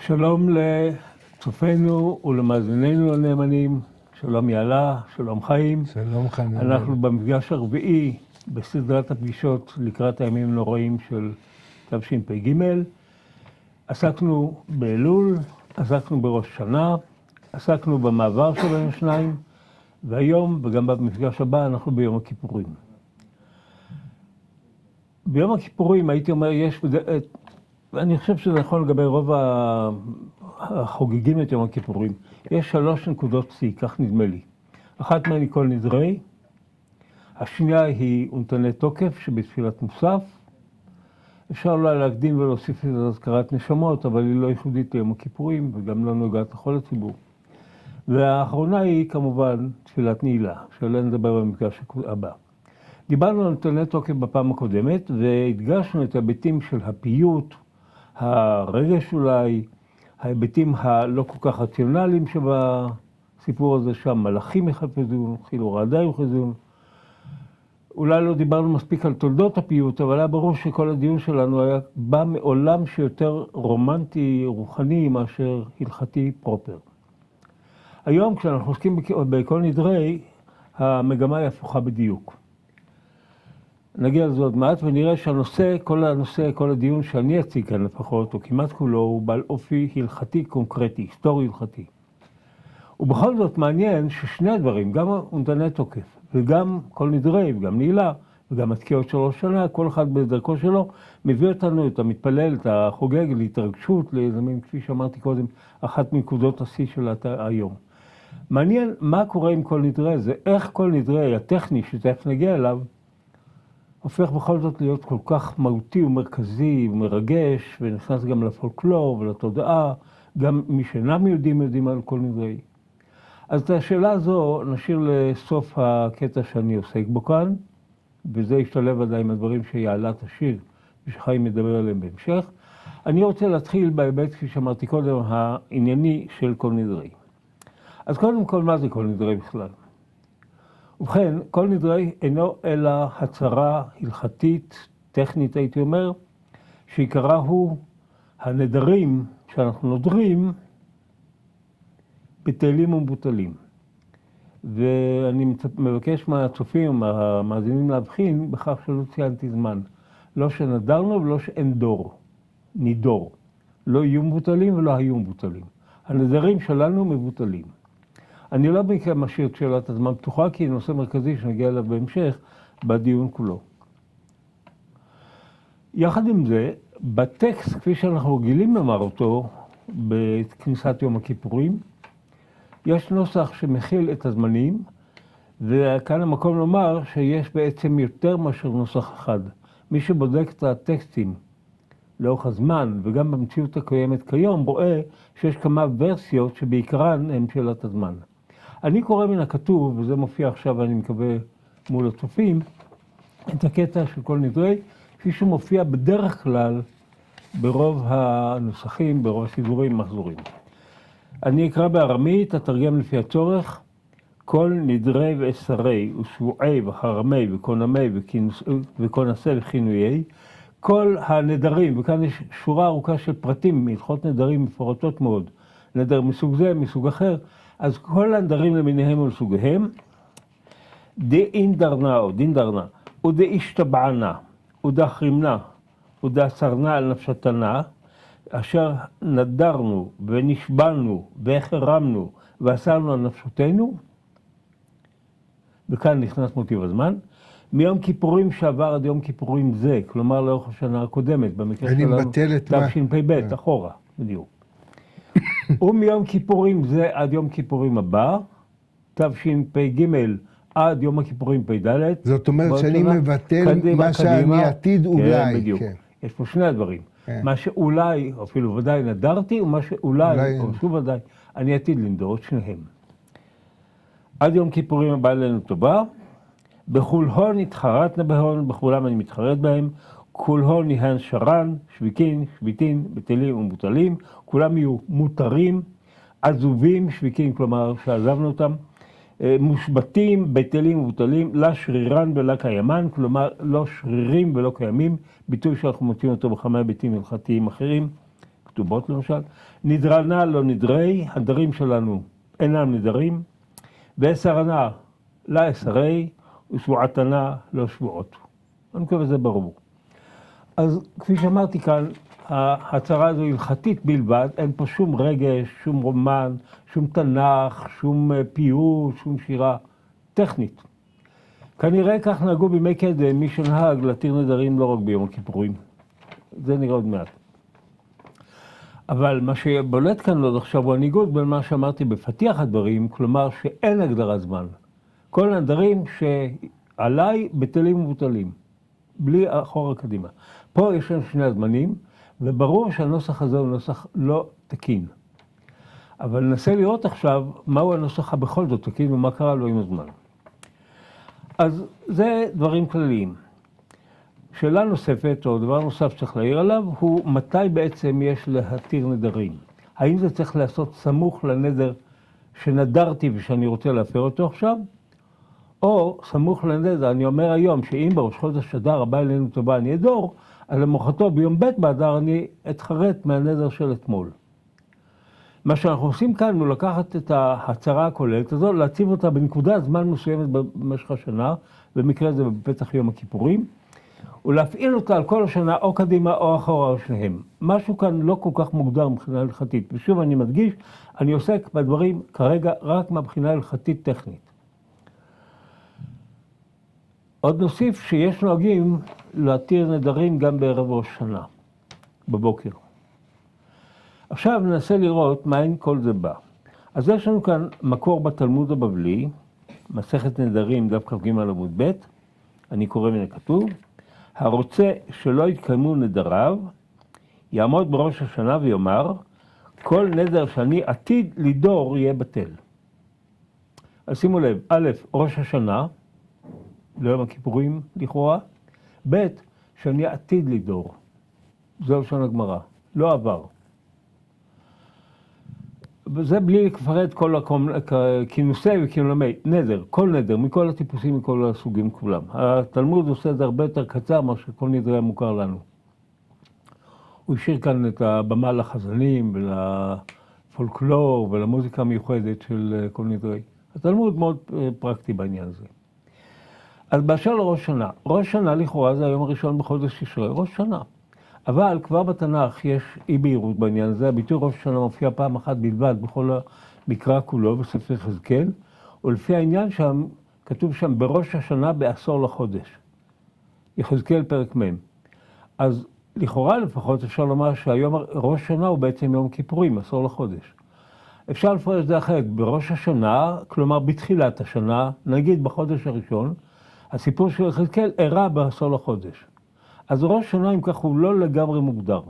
שלום לצופינו ולמאזינינו הנאמנים, שלום יעלה, שלום חיים. שלום חנן. אנחנו במפגש הרביעי בסדרת הפגישות לקראת הימים הנוראים של תשפ"ג. עסקנו באלול, עסקנו בראש שנה, עסקנו במעבר שבין השניים, והיום וגם במפגש הבא אנחנו ביום הכיפורים. ביום הכיפורים הייתי אומר אני חושב שזה נכון לגבי רוב החוגגים את יום הכיפורים. יש 3 נקודות שיא, כך נדמה לי. אחת מהן היא כל נדרי, השנייה היא ונתנה תוקף שבתפילת מוסף. אפשר אולי להקדים ולהוסיף את הזכרת נשמות, אבל היא לא ייחודית ליום הכיפורים וגם לא נוגעת לכל הציבור. והאחרונה היא כמובן תפילת נעילה, שעליה נדבר במפגש הבא. דיברנו על נתנה תוקף בפעם הקודמת והדגשנו את ההיבטים של הפיוט, הרגש אולי, ההיבטים הלא כל כך רציונליים שבסיפור הזה שם, מלאכים יחפזון, חילו רעדה יחפזון. אולי לא דיברנו מספיק על תולדות הפיוט, אבל היה ברור שכל הדיון שלנו היה בא מעולם שיותר רומנטי, רוחני, מאשר הלכתי פרופר. היום כשאנחנו עוסקים בכל נדרי, המגמה היא הפוכה בדיוק. נגיע לזה עוד מעט ונראה כל הדיון שאני אציג כאן לפחות, או כמעט כולו, הוא בעל אופי הלכתי קונקרטי, היסטורי הלכתי. ובכל זאת מעניין ששני הדברים, גם ונתנה תוקף, וגם כל נדרי, וגם נעילה, וגם התקיעות של ראש שנה, כל אחד בדרכו שלו, מביא אותנו את המתפלל, את החוגג, להתרגשות, ליזמים, כפי שאמרתי קודם, אחת מנקודות השיא של היום. מעניין מה קורה עם כל נדרי הזה, איך כל נדרי הטכני, שתכף נגיע אליו, הופך בכל זאת להיות כל כך מהותי ומרכזי ומרגש, ונכנס גם לפולקלור ולתודעה, גם מי שאינם יודעים על כל נדרי. אז את השאלה הזו נשאיר לסוף הקטע שאני עוסק בו כאן, וזה ישתלב ודאי עם הדברים שיעלה תשאיר, ושחיים מדבר עליהם בהמשך. אני רוצה להתחיל בהיבט, כפי שאמרתי קודם, הענייני של כל נדרי. אז קודם כל, מה זה כל נדרי בכלל? ובכן, כל נדרי אינו אלא הצהרה הלכתית, טכנית הייתי אומר, שעיקרה הוא הנדרים שאנחנו נודרים בטלים ומבוטלים. ואני מבקש מהצופים, מהמאזינים להבחין בכך שלא ציינתי זמן. לא שנדרנו ולא שאין דור, נידור. לא יהיו מבוטלים ולא היו מבוטלים. הנדרים שלנו מבוטלים. אני לא במקרה משאיר את שאלת הזמן פתוחה, כי היא נושא מרכזי שנגיע אליו בהמשך בדיון כולו. יחד עם זה, בטקסט, כפי שאנחנו רגילים לומר אותו, בכניסת יום הכיפורים, יש נוסח שמכיל את הזמנים, וכאן המקום לומר שיש בעצם יותר מאשר נוסח אחד. מי שבודק את הטקסטים לאורך הזמן, וגם במציאות הקיימת כיום, רואה שיש כמה ורסיות שבעיקרן הן שאלת הזמן. אני קורא מן הכתוב, וזה מופיע עכשיו, אני מקווה, מול הצופים, את הקטע של כל נדרי, כפי שמופיע בדרך כלל ברוב הנוסחים, ברוב הסידורים מחזורים. אני אקרא בארמית, אתרגם לפי הצורך, כל נדרי ועשרי ושבועי וחרמי וקונמי וכונסי וכינויי, כל הנדרים, וכאן יש שורה ארוכה של פרטים מהלכות נדרים מפורטות מאוד, נדר מסוג זה, מסוג אחר, אז כל הנדרים למיניהם ולסוגיהם, דאינדרנה או דינדרנה, ודאשתבענה, ודאחרימנה, ודאסרנה על נפשתנה, אשר נדרנו ונשבענו והחרמנו ואסרנו על נפשותנו, וכאן נכנס מוטיב הזמן, מיום כיפורים שעבר עד יום כיפורים זה, כלומר לאורך השנה הקודמת, במקרה שלנו תשפ"ב, אחורה, בדיוק. ומיום כיפורים זה עד יום כיפורים הבא, תשפ"ג עד יום הכיפורים פ"ד. זאת אומרת שאני מבטל מה שאני עתיד אולי. כן, בדיוק. יש פה שני הדברים. מה שאולי, אפילו ודאי נדרתי, ומה שאולי, או שוב ודאי, אני עתיד לנדור את שניהם. עד יום כיפורים הבא לנו טובה, בכל הון התחרתנה בהון, בכולם אני מתחרט בהם, כל הון יהן שרן, שוויקין, שביטין, בטלים ומבוטלים, כולם יהיו מותרים, עזובים, שוויקין, כלומר שעזבנו אותם, מושבתים, בטלים ומבוטלים, לה שרירן ולה קיימן, כלומר לא שרירים ולא קיימים, ביטוי שאנחנו מוצאים אותו בכמה היבטים הלכתיים אחרים, כתובות למשל, נדרנה לא נדרי, הנדרים שלנו אינם נדרים, ואסרנה לא אסרי, ושבועתנה לא שבועות. אני מקווה שזה ברור. אז כפי שאמרתי כאן, ההצהרה הזו הלכתית בלבד, אין פה שום רגש, שום רומן, שום תנ"ך, שום פיוט, שום שירה טכנית. כנראה כך נהגו בימי קדם מי שנהג להתיר נדרים לא רק ביום הכיפורים. זה נראה עוד מעט. אבל מה שבולט כאן עוד עכשיו הוא הניגוד בין מה שאמרתי בפתיח הדברים, כלומר שאין הגדרת זמן. כל הנדרים שעליי בטלים ומבוטלים, בלי אחורה קדימה. פה יש לנו שני הזמנים, וברור שהנוסח הזה הוא נוסח לא תקין. אבל ננסה לראות עכשיו מהו הנוסח הבכל זאת תקין ומה קרה לו עם הזמן. אז זה דברים כלליים. שאלה נוספת, או דבר נוסף שצריך להעיר עליו, הוא מתי בעצם יש להתיר נדרים. האם זה צריך לעשות סמוך לנדר שנדרתי ושאני רוצה להפר אותו עכשיו, או סמוך לנדר, אני אומר היום שאם בראש חודש אדר הבא אלינו טובה אני אדור, אז למחרתו ביום ב' באדר אני אתחרט מהנדר של אתמול. מה שאנחנו עושים כאן הוא לקחת את ההצהרה הכוללת הזו, להציב אותה בנקודת זמן מסוימת במשך השנה, במקרה זה בפתח יום הכיפורים, ולהפעיל אותה על כל השנה או קדימה או אחורה או שניהם. משהו כאן לא כל כך מוגדר מבחינה הלכתית, ושוב אני מדגיש, אני עוסק בדברים כרגע רק מהבחינה הלכתית טכנית. עוד נוסיף שיש נוהגים להתיר נדרים גם בערב ראש שנה, בבוקר. עכשיו ננסה לראות מאין כל זה בא. אז יש לנו כאן מקור בתלמוד הבבלי, מסכת נדרים, דף כ"ג עמוד ב', אני קורא מן הכתוב, הרוצה שלא יתקיימו נדריו, יעמוד בראש השנה ויאמר, כל נדר שאני עתיד לדור יהיה בטל. אז שימו לב, א', ראש השנה, ליום הכיפורים לכאורה, ב', שאני עתיד לדור. זה לשון הגמרא, לא עבר. וזה בלי לפרט כל כינוסי וכינומי, נדר, כל נדר, מכל הטיפוסים, מכל הסוגים כולם. התלמוד עושה את זה הרבה יותר קצר, מה שכל נדרי מוכר לנו. הוא השאיר כאן את הבמה לחזנים ולפולקלור ולמוזיקה המיוחדת של כל נדרי. התלמוד מאוד פרקטי בעניין הזה. אז באשר לראש שנה, ראש שנה לכאורה זה היום הראשון בחודש תשרי, ראש שנה. אבל כבר בתנ"ך יש אי בהירות בעניין הזה, הביטוי ראש השנה מופיע פעם אחת בלבד בכל המקרא כולו בספר יחזקאל, ולפי העניין שם, כתוב שם בראש השנה בעשור לחודש. יחזקאל פרק מ'. אז לכאורה לפחות אפשר לומר שהיום ראש שנה הוא בעצם יום כיפורים, עשור לחודש. אפשר לפרש את זה אחרת, בראש השנה, כלומר בתחילת השנה, נגיד בחודש הראשון, הסיפור של יחזקאל אירע בעשור לחודש. אז ראש שנה, אם כך, הוא לא לגמרי מוגדר.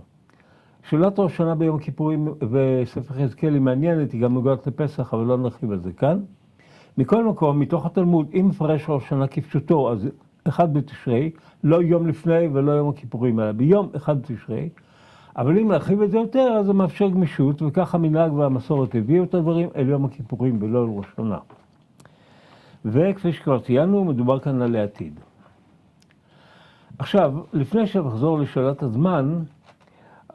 שאלת ראש שנה ביום הכיפורים וספר יחזקאל היא מעניינת, היא גם נוגעת לפסח, אבל לא נרחיב על זה כאן. מכל מקום, מתוך התלמוד, אם מפרש ראש שנה כפשוטו, אז 1 בתשרי, לא יום לפני ולא יום הכיפורים, אלא ביום 1 בתשרי. אבל אם להרחיב את זה יותר, אז זה מאפשר גמישות, וכך המנהג והמסורת הביאו את הדברים אל יום הכיפורים ולא אל ראש שנה. וכפי שכבר ציינו, מדובר כאן על העתיד. עכשיו, לפני שנחזור לשאלת הזמן,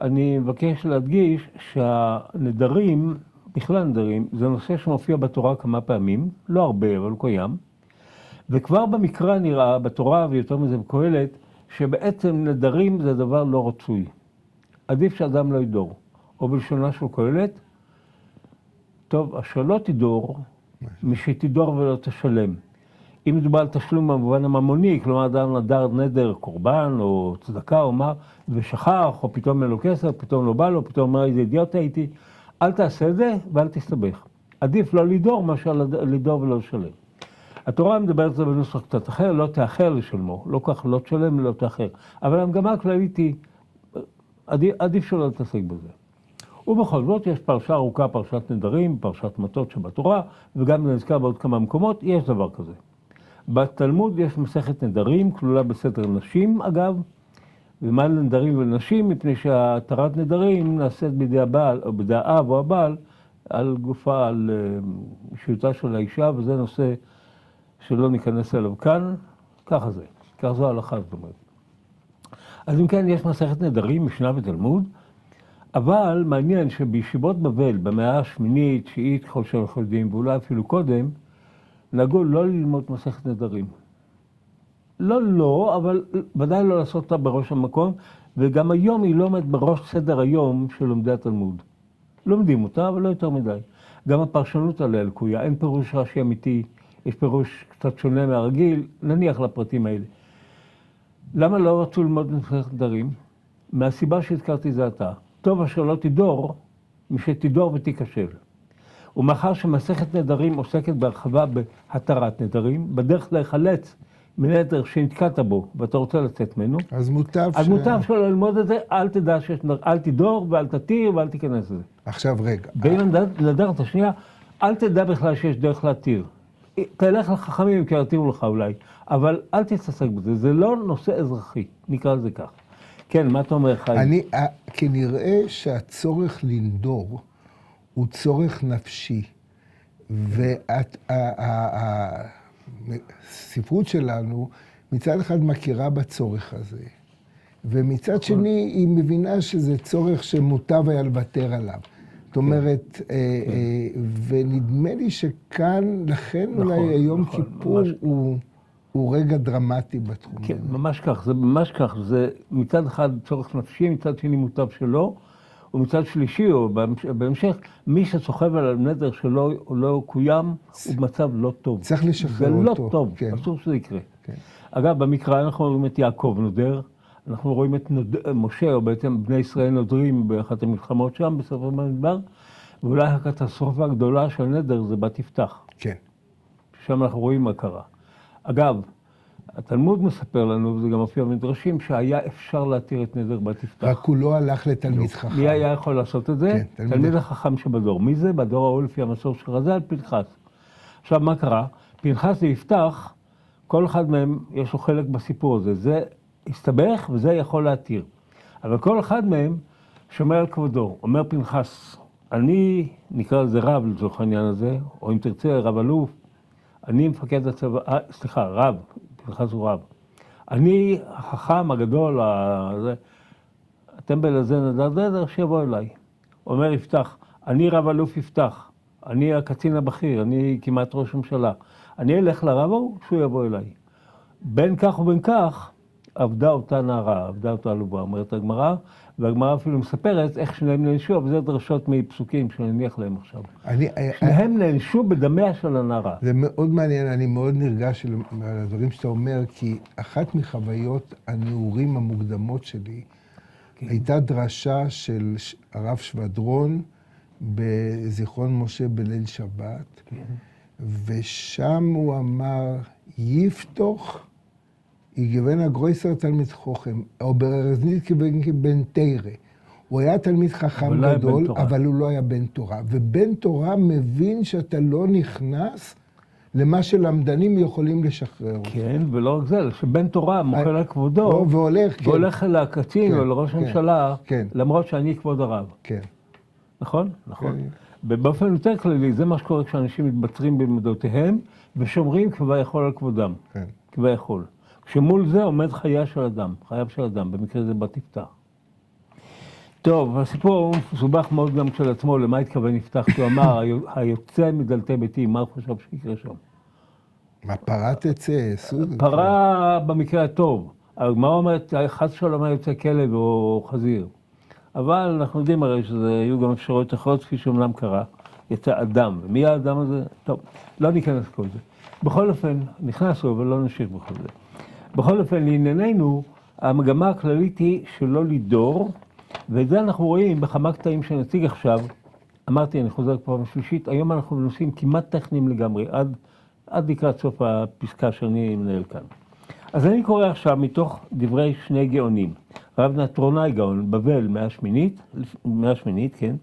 אני מבקש להדגיש שהנדרים, בכלל נדרים, זה נושא שמופיע בתורה כמה פעמים, לא הרבה, אבל הוא קיים, וכבר במקרא נראה, בתורה ויותר מזה בקהלת, שבעצם נדרים זה דבר לא רצוי. עדיף שאדם לא ידור, או בלשונה של קהלת, טוב, אשר לא תדור, משתדור ולא תשלם. אם מדובר על תשלום במובן הממוני, כלומר אדם נדר נדר קורבן או צדקה או מה, ושכח, או פתאום אין לו כסף, פתאום לא בא לו, פתאום אומר איזה אידיוט הייתי, אל תעשה את זה ואל תסתבך. עדיף לא לדור מאשר לדור ולא לשלם. התורה מדברת על זה בנוסח קצת אחר, לא תאחר לשלמו, לא כך לא תשלם ולא תאחר. אבל המגמה הכללית היא, עדיף שלא תעסק בזה. ובכל זאת יש פרשה ארוכה, פרשת נדרים, פרשת מטות שבתורה, וגם זה נזכר בעוד כמה מקומות, יש דבר כזה. בתלמוד יש מסכת נדרים, כלולה בסדר נשים אגב, ומה לנדרים ולנשים, מפני שהתרת נדרים נעשית בידי הבעל, או בידי האב או הבעל, על גופה, על אישיותה של האישה, וזה נושא שלא ניכנס אליו כאן, ככה זה, כך זו ההלכה זאת אומרת. אז אם כן, יש מסכת נדרים, משנה ותלמוד, אבל מעניין שבישיבות בבל, במאה השמינית, תשיעית, ככל שאנחנו יודעים, ואולי אפילו קודם, נהגו לא ללמוד מסכת נדרים. לא, אבל ודאי לא לעשות אותה בראש המקום, וגם היום היא לא עומדת בראש סדר היום של לומדי התלמוד. לומדים אותה, אבל לא יותר מדי. גם הפרשנות עליה לקויה, אין פירוש רש"י אמיתי, יש פירוש קצת שונה מהרגיל, נניח לפרטים האלה. למה לא רצו ללמוד מסכת נדרים? מהסיבה שהזכרתי זה עתה. טוב אשר לא תדור, משתדור ותיכשל. ומאחר שמסכת נדרים עוסקת בהרחבה בהתרת נדרים, בדרך להיחלץ מנדר שנתקעת בו ואתה רוצה לצאת ממנו, אז מוטב שלא ללמוד את זה, אל תדור ואל תתיר ואל תיכנס לזה. עכשיו רגע. ואם נדרת השנייה, אל תדע בכלל שיש דרך להתיר. תלך לחכמים כי יתירו לך אולי, אבל אל תתעסק בזה, זה לא נושא אזרחי, נקרא לזה כך. כן, מה אתה אומר, חיים? כנראה שהצורך לנדור הוא צורך נפשי, והספרות שלנו מצד אחד מכירה בצורך הזה, ומצד שני היא מבינה שזה צורך שמוטב היה לוותר עליו. זאת אומרת, ונדמה לי שכאן, לכן אולי היום כיפור הוא רגע דרמטי בתחום. כן, ממש כך, זה ממש כך, זה מצד אחד צורך נפשי, מצד שני מוטב שלו, ומצד שלישי, או בהמשך, מי שסוחב על הנדר שלו לא קוים, הוא במצב לא טוב. צריך לשחרר אותו. זה לא טוב, כן. אסור שזה יקרה. כן. אגב, במקרא אנחנו רואים את יעקב נודר, אנחנו רואים את משה, או בעצם בני ישראל נודרים באחת המלחמות שם, בספר במדבר, ואולי הקטסטרופה הגדולה של נדר זה בת יפתח. כן. שם אנחנו רואים מה קרה. אגב, התלמוד מספר לנו, וזה גם מופיע במדרשים, שהיה אפשר להתיר את נדר בת יפתח. רק הוא לא הלך לתלמיד חכם. מי היה יכול לעשות את זה? כן, תלמיד החכם שבדור. מי זה? בדור ההוא לפי המסור של רז"ל, פנחס. עכשיו, מה קרה? פנחס ויפתח, כל אחד מהם יש לו חלק בסיפור הזה. זה הסתבך וזה יכול להתיר. אבל כל אחד מהם שומר על כבודו. אומר פנחס, אני, נקרא לזה רב לצורך העניין הזה, או אם תרצה, רב אלוף, אני מפקד הצבא, רב, פנחס הוא רב. אני החכם הגדול, הטמבל הזה נדר, שיבוא אליי. אומר יפתח, אני רב אלוף יפתח, אני הקצין הבכיר, אני כמעט ראש ממשלה. אני אלך לרב ההוא, שהוא יבוא אליי. בין כך ובין כך, עבדה אותה נערה, עבדה אותה עלובה, אומרת הגמרא, והגמרא אפילו מספרת איך שניהם נענשו, אבל זה דרשות מפסוקים שנניח להם עכשיו. שניהם נענשו בדמיה של הנערה. זה מאוד מעניין, אני מאוד נרגש על הדברים שאתה אומר, כי אחת מחוויות הנעורים המוקדמות שלי, הייתה דרשה של הרב שבדרון בזיכרון משה בליל שבת, ושם הוא אמר, יפתוך יגוון הגרויסר תלמיד חוכם, או ברזנית כבן תירה. הוא היה תלמיד חכם גדול, אבל הוא לא היה בן תורה. ובן תורה מבין שאתה לא נכנס למה שלמדנים יכולים לשחרר. כן, ולא רק זה, שבן תורה מוכל על כבודו, והולך אל הקצין או לראש הממשלה, למרות שאני כבוד הרב. כן. נכון? נכון. ובאופן יותר כללי, זה מה שקורה כשאנשים מתבצרים במדעותיהם, ושומרים כביכול על כבודם. כן. כביכול. כשמול זה עומד חייו של אדם, במקרה זה בת יפתח. טוב, הסיפור מסובך מאוד גם של עצמו, למה התכוון יפתח, שהוא אמר, היוצא מדלתי ביתי, מה הוא חושב שיקרה שם? מה, פרה תצא? פרה במקרה הטוב. הגמרא אומרת, חס ושלום היה יוצא כלב או חזיר. אבל אנחנו יודעים הרי שהיו גם אפשרויות אחרות, כפי שאומנם קרה, יצא אדם. ומי האדם הזה? טוב, לא ניכנס כל זה. בכל אופן, נכנסו, אבל לא נמשיך בכל זה. בכל אופן, לענייננו, המגמה הכללית היא שלא לדור, ואת זה אנחנו רואים בכמה קטעים שנציג עכשיו. אמרתי, אני חוזר פעם שלישית, היום אנחנו בנושאים כמעט טכניים לגמרי, עד לקראת סוף הפסקה שאני מנהל כאן. אז אני קורא עכשיו מתוך דברי שני גאונים. רב נטרונאי גאון, בבל, מאה שמינית, כן?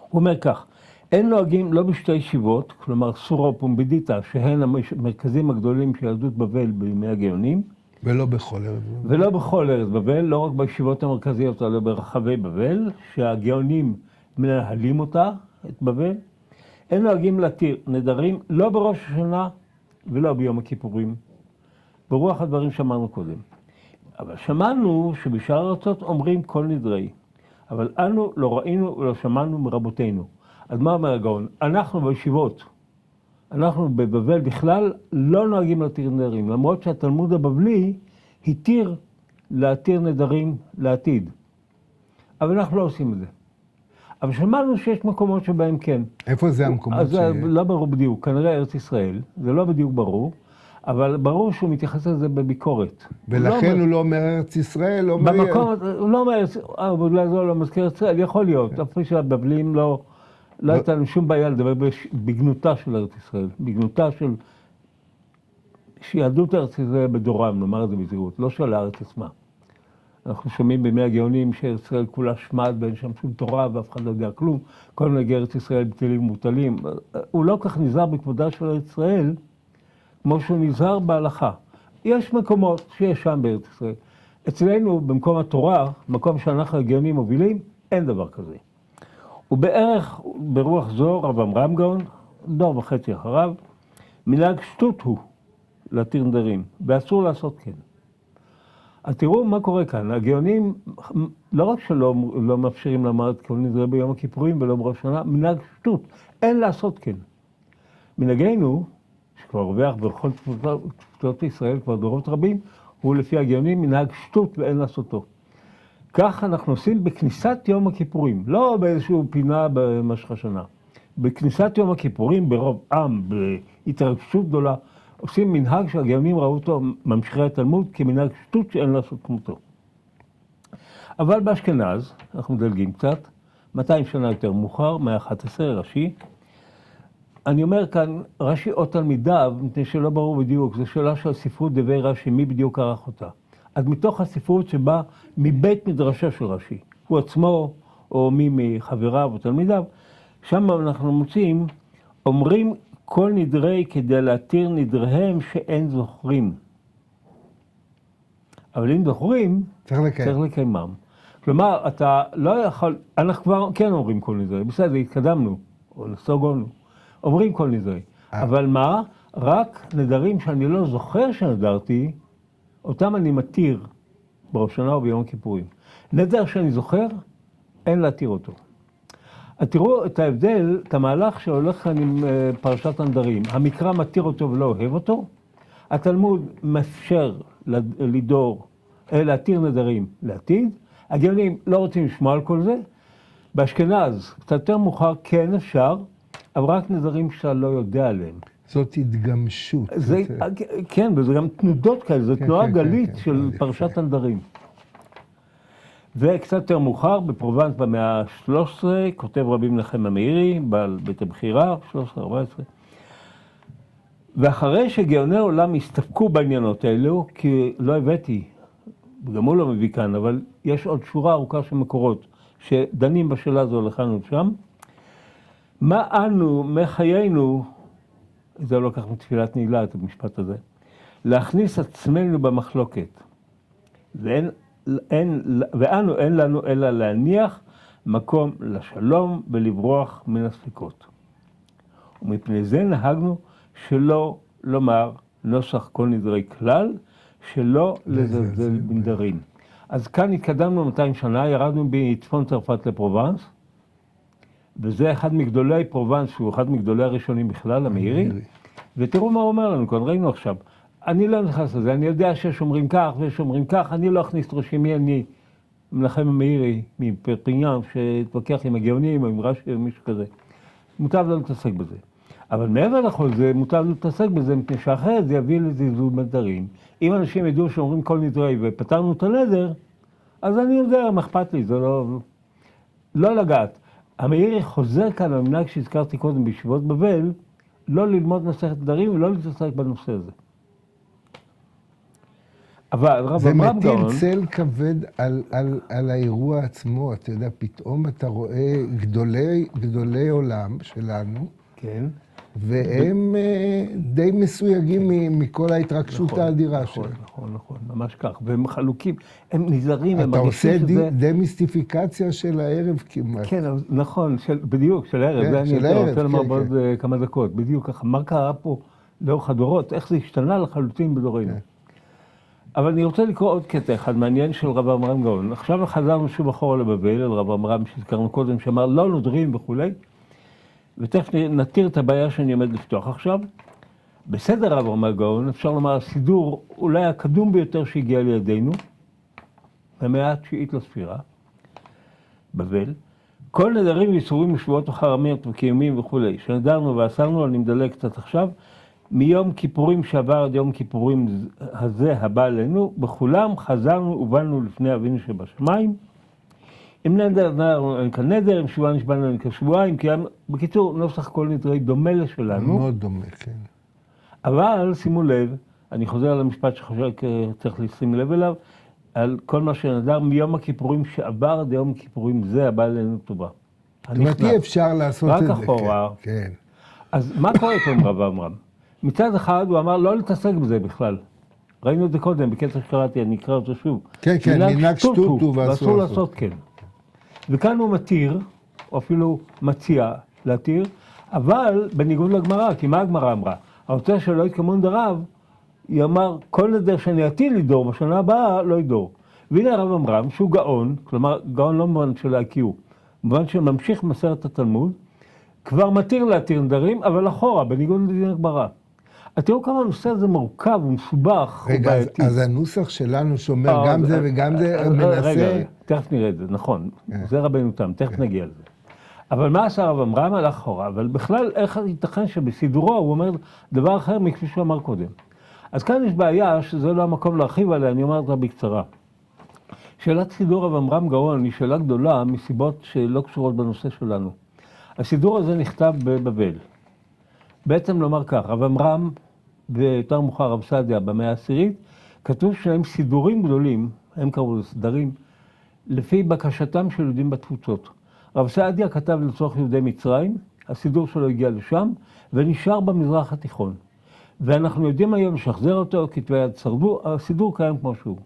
הוא אומר כך, אין נוהגים לא בשתי ישיבות, כלומר סורה ופומבדיתא, שהן המרכזים הגדולים של יהדות בבל בימי הגאונים. ולא בכל ארץ. ולא בכל ארץ בבל, לא רק בישיבות המרכזיות, אלא ברחבי בבל, שהגאונים מנהלים אותה, את בבל. אין נוהגים להתיר נדרים, לא בראש השנה ולא ביום הכיפורים. ברוח הדברים שאמרנו קודם. אבל שמענו שבשאר הארצות אומרים כל נדרי. אבל אנו לא ראינו ולא שמענו מרבותינו. אז מה אומר הגאון? אנחנו בישיבות, אנחנו בבבל בכלל לא נוהגים להתיר נדרים, למרות שהתלמוד הבבלי התיר להתיר נדרים לעתיד. אבל אנחנו לא עושים את זה. אבל שמענו שיש מקומות שבהם כן. איפה זה המקומות אז זה לא ברור בדיוק, כנראה ארץ ישראל, זה לא בדיוק ברור, אבל ברור שהוא מתייחס לזה בביקורת. ולכן הוא לא אומר ארץ ישראל, לא אומר... במקום, הוא לא אומר, בגלל זה הוא לא מזכיר ארץ ישראל, יכול להיות, אפילו שהבבלים לא הייתה לנו שום בעיה לדבר בגנותה של ארץ ישראל, בגנותה של שיהדות ארץ ישראל בדורם, נאמר את זה בזהירות, לא של הארץ עצמה. אנחנו שומעים בימי הגאונים שארץ ישראל כולה שמד, ואין שם שום תורה ואף אחד לא יודע כלום, כל מיני ארץ ישראל בטלים ומוטלים. הוא לא כך נזהר בכבודה של ארץ ישראל, כמו שהוא נזהר בהלכה. יש מקומות שיש שם בארץ ישראל. אצלנו, במקום התורה, מקום שאנחנו הגאונים מובילים, אין דבר כזה. ובערך, ברוח זו, רב עמרם גאון, דור וחצי אחריו, מנהג שטות הוא להתיר נדרים, ואסור לעשות כן. אז תראו מה קורה כאן. הגאונים, לא רק שלא מאפשרים לומר את כל נדרי ביום הכיפורים ולא בראש השנה, מנהג שטות, אין לעשות כן. מנהגנו, שכבר רווח בכל תפוצות ישראל, כבר דורות רבים, הוא לפי הגאונים מנהג שטות ואין לעשותו. כך אנחנו עושים בכניסת יום הכיפורים, לא באיזשהו פינה במשך השנה. בכניסת יום הכיפורים, ברוב עם, בהתרגשות גדולה, עושים מנהג שהגאונים ראו אותו, ממשיכי התלמוד, כמנהג שטות שאין לעשות כמותו. אבל באשכנז, אנחנו מדלגים קצת, 200 שנה יותר מאוחר, 111 רש"י, אני אומר כאן, רש"י או תלמידיו, מפני שלא ברור בדיוק, זו שאלה של ספרות דברי רש"י, מי בדיוק ערך אותה. אז מתוך הספרות שבא מבית מדרשה של רש"י, הוא עצמו, או מי מחבריו או תלמידיו, שם אנחנו מוצאים, אומרים כל נדרי כדי להתיר נדריהם שאין זוכרים. אבל אם זוכרים, צריך לקיימם. כלומר, אתה לא יכול, אנחנו כבר כן אומרים כל נדרי, בסדר, התקדמנו, או נסוגונו. אומרים כל נדרי. אבל מה? רק נדרים שאני לא זוכר שנדרתי, אותם אני מתיר בראש השנה או ביום הכיפורים. נדר שאני זוכר, אין להתיר אותו. אז תראו את ההבדל, את המהלך שהולך כאן עם פרשת הנדרים. המקרא מתיר אותו ולא אוהב אותו. התלמוד מאפשר לדור, להתיר נדרים לעתיד. הגאונים לא רוצים לשמוע על כל זה. באשכנז, קצת יותר מאוחר, כן אפשר, אבל רק נדרים שאתה לא יודע עליהם. זאת התגמשות. כן, וזה גם תנודות כאלה, זו תנועה גלית של פרשת הנדרים. וקצת יותר מאוחר, בפרובנס במאה ה-13, כותב רבי מנחם המאירי, בעל בית הבחירה, 13-14. ואחרי שגאוני העולם הסתפקו בעניינות האלו, כי לא הבאתי, גם הוא לא מביא כאן, אבל יש עוד שורה ארוכה של מקורות שדנים בשאלה הזו לכאן ושם. מה אנו מחיינו, זה לא לקח מתפילת נעילה את המשפט הזה, להכניס עצמנו במחלוקת. ואנו אין לנו אלא להניח מקום לשלום ולברוח מן הספקות. ומפני זה נהגנו שלא לומר נוסח כל נדרי כלל, שלא לזלזל בנדרים. אז כאן התקדמנו 200 שנה, ירדנו בצפון צרפת לפרובנס, וזה אחד מגדולי פרובנס, שהוא אחד מגדולי הראשונים בכלל, המאירי, ותראו מה הוא אומר לנו, כאן ראינו עכשיו. אני לא נכנס לזה, אני יודע שיש אומרים כך ויש אומרים כך, אני לא אכניס את ראשי מי אני, מנחם המאירי, מפרפיניאן, שהתווכח עם הגאונים או עם רש"י או מישהו כזה. מוטב לא להתעסק בזה. אבל מעבר לכל זה, מוטב להתעסק בזה, מפני שאחרת זה יביא לזלזול בנדרים. אם אנשים ידעו שאומרים כל נדרי ופתרנו את הנדר, אז אני יודע, מה אכפת לי, זה לא לגעת. המאירי חוזר כאן למנהג שהזכרתי קודם בישיבות בבל, לא ללמוד מסכת נדרים ולא להתעסק בנושא הזה. אבל רב עמרם גאון... זה מטיל צל כבד על האירוע עצמו, אתה יודע, פתאום אתה רואה גדולי עולם שלנו, כן. והם די מסויגים מכל ההתרגשות האדירה שלהם. נכון, ממש כך. והם חלוקים, הם נזהרים, הם אתה מרגישים שזה... עושה דמיסטיפיקציה של הערב כמעט. כן, נכון, בדיוק, של הערב. כן, זה של אני הערב, רוצה לומר כן, בעוד כן. כמה דקות. בדיוק ככה, מה קרה פה לאורך הדורות, איך זה השתנה לחלוטין בדורנו. אבל אני רוצה לקרוא עוד קטע אחד מעניין של רב עמרם גאון. עכשיו חזרנו שוב אחורה לבבל, על רב עמרם שהזכרנו קודם, שאמר לא נודרים וכולי, ותכף נתיר את הבעיה שאני עומד לפתוח עכשיו. בסדר רב עמרם גאון, אפשר לומר, הסידור אולי הקדום ביותר שהגיע לידינו, במאה התשיעית לספירה, בבל, כל נדרים ואיסורים ושבועות וחרמיות וקיומים וכולי, שנדרנו ואסרנו, אני מדלג קצת עכשיו, מיום כיפורים שעבר עד יום כיפורים הזה הבא עלינו, בכולם חזרנו ובאנו לפני אבינו שבשמיים. אם נדר כנדר, אם שבועה נשבענו כשבועיים, כי בקיצור, נוסח כל נדרי דומה לשלנו. מאוד דומה, כן. אבל שימו לב, אני חוזר על המשפט שצריך לשים לב אליו, על כל מה שנדר מיום הכיפורים שעבר עד יום הכיפורים זה הבא עלינו טובה. זאת אומרת, אי אפשר לעשות את זה. רק אחורה. כן. אז מה קורה פה עם רב עמרם? מצד אחד הוא אמר לא להתעסק בזה בכלל. ראינו את זה קודם, בקטע שקראתי, אני אקרא אותו שוב. כן, כן, מנהג שטוטו ואסור לעשות כן. וכאן הוא מתיר, או אפילו מציע להתיר, אבל בניגוד לגמרא, כי מה הגמרא אמרה? הרוצה שלא יתקיימו נדריו, היא אמר, כל נדר שאני עתיד לדור בשנה הבאה, לא ידור. והנה הרב עמרם, שהוא גאון, כלומר, גאון לא במובן של להקיעו, במובן שממשיך מסרת התלמוד, כבר מתיר להתיר נדרים, אבל אחורה, בניגוד לדין הגמרא. אז תראו כמה הנושא הזה מורכב ומסובך. רגע, אז הנוסח שלנו שאומר גם זה וגם זה מנסה... רגע, תכף נראה את זה, נכון. זה רבנו תם, תכף נגיע לזה. אבל מה עשה הרב עמרם? הלך אחורה, אבל בכלל איך ייתכן שבסידורו הוא אומר דבר אחר מכפי שהוא אמר קודם. אז כאן יש בעיה שזה לא המקום להרחיב עליה, אני אומר אותה בקצרה. שאלת סידור רב עמרם גאון היא שאלה גדולה מסיבות שלא קשורות בנושא שלנו. הסידור הזה נכתב בבבל. בעצם לומר כך, רב עמרם ויותר מאוחר רב סעדיה במאה העשירית, כתוב שלהם סידורים גדולים, הם קראו לסדרים, לפי בקשתם של יהודים בתפוצות. רב סעדיה כתב לצורך יהודי מצרים, הסידור שלו הגיע לשם, ונשאר במזרח התיכון. ואנחנו יודעים היום לשחזר אותו, כתבי יד שרדו, הסידור קיים כמו שהוא.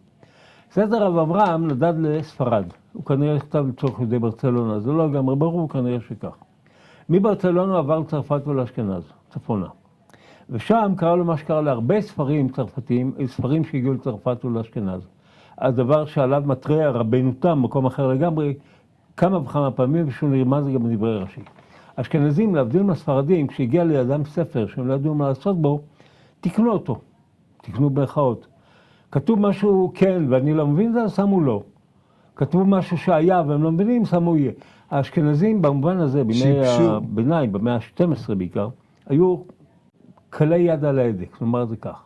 סדר רב עמרם נדד לספרד, הוא כנראה כתב לצורך יהודי ברצלונה, זה לא לגמרי ברור, כנראה שכך. מברצלונה עבר לצרפת ולאשכנז, צפונה. ושם קרה לו מה שקרה להרבה ספרים צרפתיים, ספרים שהגיעו לצרפת ולאשכנז. הדבר שעליו מתריע רבנו תם, מקום אחר לגמרי, כמה וכמה פעמים, ושהוא נרמז גם בדברי רש"י. אשכנזים, להבדיל מהספרדים, כשהגיע לידם ספר שהם לא ידעו מה לעשות בו, תקנו אותו, תקנו ברכאות. כתוב משהו כן, ואני לא מבין זה, שמו לא. כתבו משהו שהיה והם לא מבינים, שמו יהיה. האשכנזים במובן הזה, בימי הביניים, במאה ה-12 בעיקר, היו קלי יד על ההדק, נאמר את זה כך.